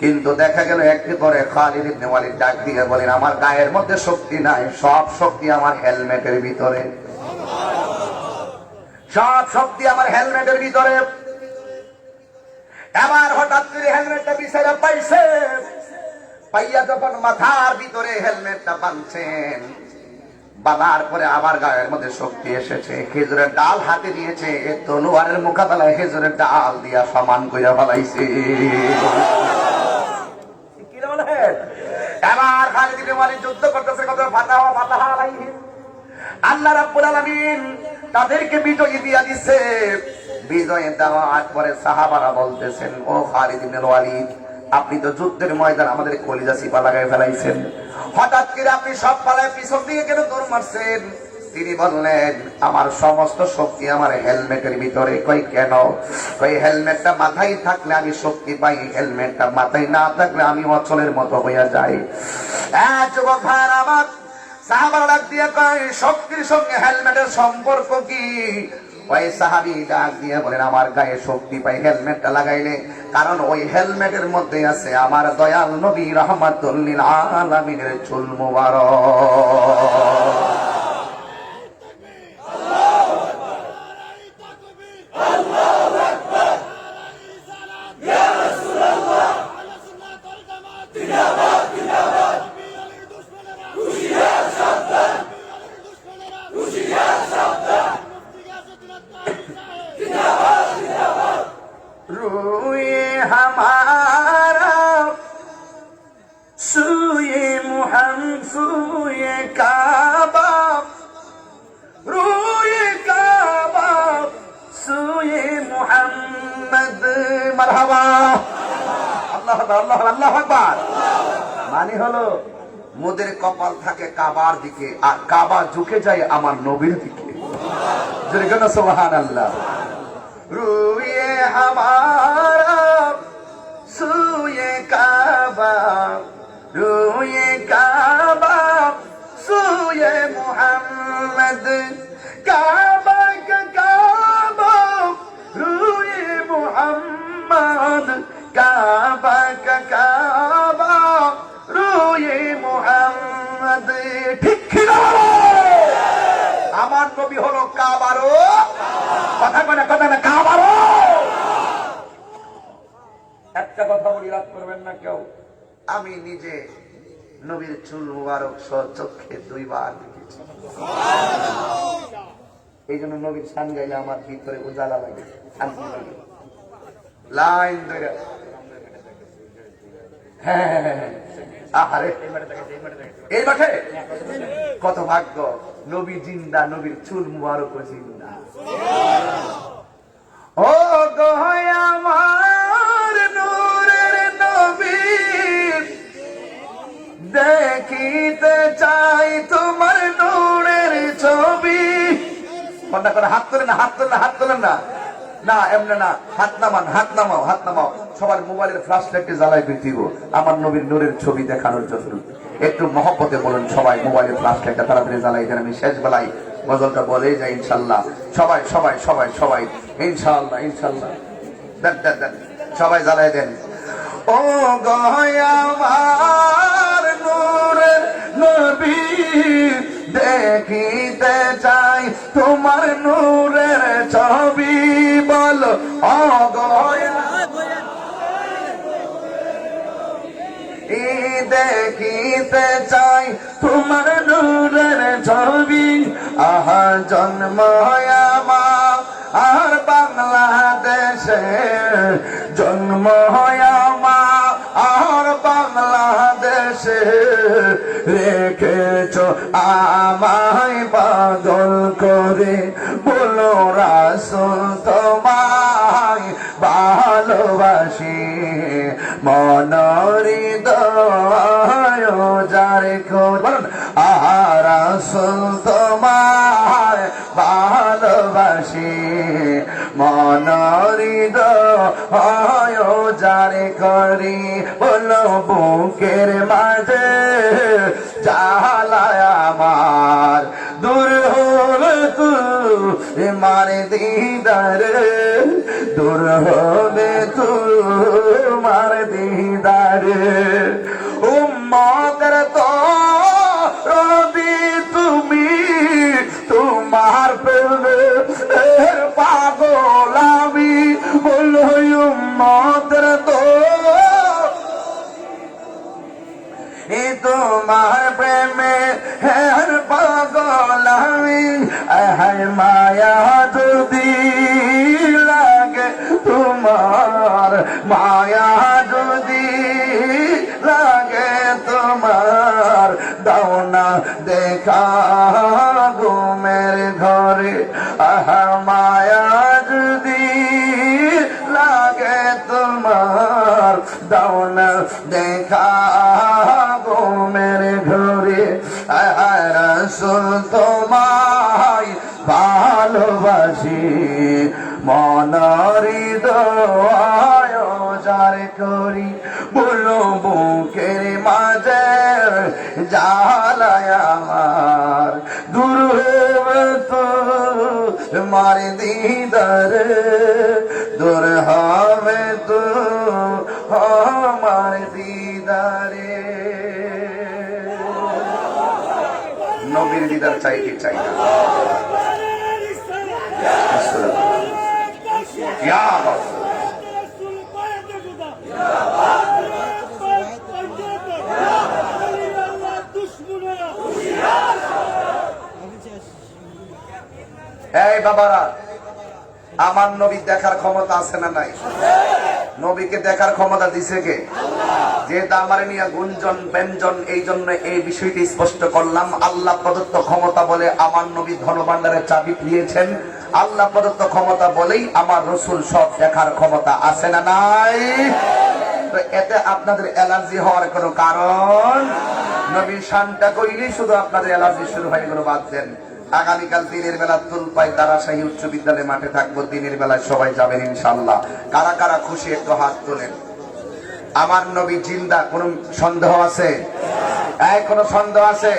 Speaker 1: কিন্তু দেখা গেল একটু পরে খালিদ ইবনে ওয়ালিদ ডাক দিয়ে বলেন, আমার গায়ের মধ্যে শক্তি নাই, সব শক্তি আমার হেলমেটের ভিতরে। সব শক্তি আমার হেলমেটের ভিতরে। এবার হঠাৎ করে হেলমেটটা বিছাইয়া পাইছে। পাইয়া যখন মাথার ভিতরে হেলমেটটা বাঁধছেন, বাঁধার পরে আবার গায়ের মধ্যে শক্তি এসেছে। খেজুরের ডাল হাতে নিয়েছে, তলোয়ারের মোকাবেলায় খেজুরের ডাল দিয়া সমান কইরা ফেলাইছে। এবার খালিদ ইবনে ওয়ালিদ যুদ্ধ করতেছে। কত ফাতাহা ফাতাহা আলাইহিম। আল্লাহ রাব্বুল আলামিন তাদেরকে বিজয় দিয়া দিচ্ছে। বিজয় দেওয়ার পরে সাহাবারা বলতেছেন, ও খালিদ ইবনে ওয়ালিদ, আপনি তো যুদ্ধের ময়দান আমাদের কলিজা চিপা লাগাই ফেলাইছেন। হঠাৎ করে আপনি সব পালায় পিছন দিয়ে কেন দৌড় মারছেন? তিনি বললেন, আমার সমস্ত শক্তি আমার হেলমেটের ভিতরে। কই কেন? কই হেলমেটটা মাথায় থাকলে আমি শক্তি পাই, হেলমেটটা মাথায় না থাকলে আমি অচলের মতো হইয়া যাই। যুবক ভাই আমার, সাহাবারা ডাক দিয়ে কয়, শক্তির সঙ্গে হেলমেটের সম্পর্ক কি? ওই সাহাবী ডাক দিয়ে বলেন, আমার গায়ে শক্তি পাই হেলমেটটা লাগাইলে, কারণ ওই হেলমেটের মধ্যে আছে আমার দয়াল নবী রাহমাতুল লিল আলামিনের চুল মুবারক। रूए हमारा सूए সুয়ে কাবা রুয়ে কাবা সুয়ে মুহাম্মদ মারহাবা আল্লাহ আল্লাহ আল্লাহ আকবার। মানে হলো মোদের কপাল থাকে কাবার দিকে আর কাবা ঝুঁকে যায় আমার নবীর দিকে। যেরকম সুবহানাল্লাহ। রুয়ে হামারা সুয়ে কাবা রুয়ে কাবা সুয়ে মুহাম্মদ কাবা কা কাবা রুয়ে মুহাম্মদ কাবা কা কাবা রুয়ে মুহাম্মদ। ঠিক কিনা আমার নবী হলো কাবারও কথা কথা না কাবারও। একটা কথা বলি, রাগ করবেন না কেউ, আমি নিজে নবীর চুল মুবারক চোখে 2 বার দেখেছি। এই জন্য নবীর শান গাইলে আমার ভিতরে উজালা লাগে, শান্তি লাগে। লাইন ধরে এই মাঠে কত ভাগ্য, নবী জিন্দা, নবীর চুল মুবারক জিন্দা। ও গো আমার নূরের নবী দেখিতে চাই তোমার নূরের ছবি। মনে করে হাত তোলেন না, হাত তোলেন না, হাত তোলেন না, না এমনি না, হাত নামান, হাত নামাও, হাত নামাও। সবার মোবাইলের ফ্ল্যাশ লাইটে জ্বালাই দিব আমার নবীর নূরের ছবি দেখানোর জন্য। একটু মহব্বতে বলুন সবাই, মোবাইলের ফ্ল্যাশ লাইটটা তাড়াতাড়ি জ্বালাই দেন। আমি শেষ বেলায় গজলটা বলেই যাই ইনশাল্লাহ। সবাই সবাই সবাই সবাই ইনশাল্লাহ ইনশাল্লাহ দেন দেন দেন, সবাই জ্বালাই দেন। ও গয়া আমার নূরের নবী দেখিতে চাই তোমার নূরের ছবি। বলো ও গয়া দেখিতে চাই তোমার নূরের ছবি। আহা জন্ম আমার আর বাংলাদেশে, জন্ম আমার আর বাংলাদেশে রেখেছ আমায় পাগল করে। বলো রাসূল তোমায় ভালোবাসি মনের হৃদয় যারে কর। বলুন আহা রাসূল তোমায় ভালোবাসি মনের হৃদয় যারে করি। বলো বুকের মাঝে জ্বালায় আমার দূর হবে তোমার দিদার, দূর হবে তোমার দিদার। উম্মতের তো রবি তুমি, তোমার প্রেমের পাগল আমি। বলো উম্মতের তো তোমার প্রেমে হের পাগল আমি। মায়া যদি লাগে তোমার, মায়া যদি লাগে তোমার, দাও না দেখা ঘুমের ঘরে। মায়া যদি লাগে তোমার, দাও না দেখা ঘুমের ঘরে। রাসূল তোমায় ভালোবাসি মনের হৃদয় যার করি। বলো বুকের মাঝে জ্বালায় আমার দূর হবে তোমার দিদার, দূর হবে তোমার দিদারে। নবীর দিদার চাই কি চাই না? এই বাবারা, আমার নবী দেখার ক্ষমতা আছে না নাই? নবীকে দেখার ক্ষমতা দিছে কে? যেহেতু আমার নিয়ে গুঞ্জন ব্যঞ্জন, এই জন্য এই বিষয়টি স্পষ্ট করলাম। আল্লাহ প্রদত্ত ক্ষমতা বলে আমার নবী ধনভাণ্ডারের চাবি দিয়েছেন। আল্লাহ প্রদত্ত ক্ষমতা বলেই আমার রসুল সব দেখার ক্ষমতা আছে না নাই? তো এতে আপনাদের অ্যালার্জি হওয়ার কোনো কারণ? নবীর শানটা কইলেই শুধু আপনাদের অ্যালার্জি শুরু হয়ে গেল। বাদ দেন, আগামীকাল দিনের বেলা তুলপাই তারাশাহী উচ্চ বিদ্যালয় মাঠে থাকবো। দিনের বেলায় সবাই যাবেন ইনশাল্লাহ। কারা কারা খুশি একটু হাত তোলেন। আমার নবী জিন্দা, কোন সন্দেহ আছে? কোন সন্দেহ আছে?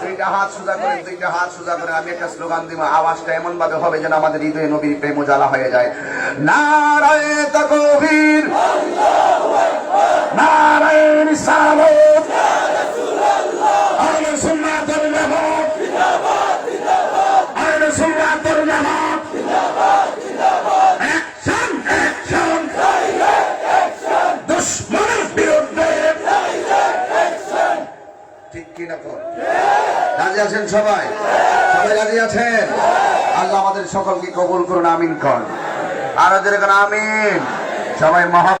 Speaker 1: দুইটা হাত সোজা করে, দুইটা হাত সোজা করে আমি একটা স্লোগান দিব। আওয়াজটা এমন ভাবে হবে যেন আমাদের হৃদয়ে নবীর প্রেম জ্বালা হয়ে যায়। নারায়ে তাকবীর, নারায়ে রিসালাত, আহলে সুন্নাতুল জামাত, আহলে সুন্নাতুল জামাত, অ্যাকশন অ্যাকশন, দুশমনের বিরুদ্ধে, ঠিক কিনা কর? রাজি আছেন সবাই? সবাই রাজি আছেন? আল্লাহ আমাদের সকলকে কবুল করুন, আমিন কর। আরো যেরকম আমিন। সবাই মহা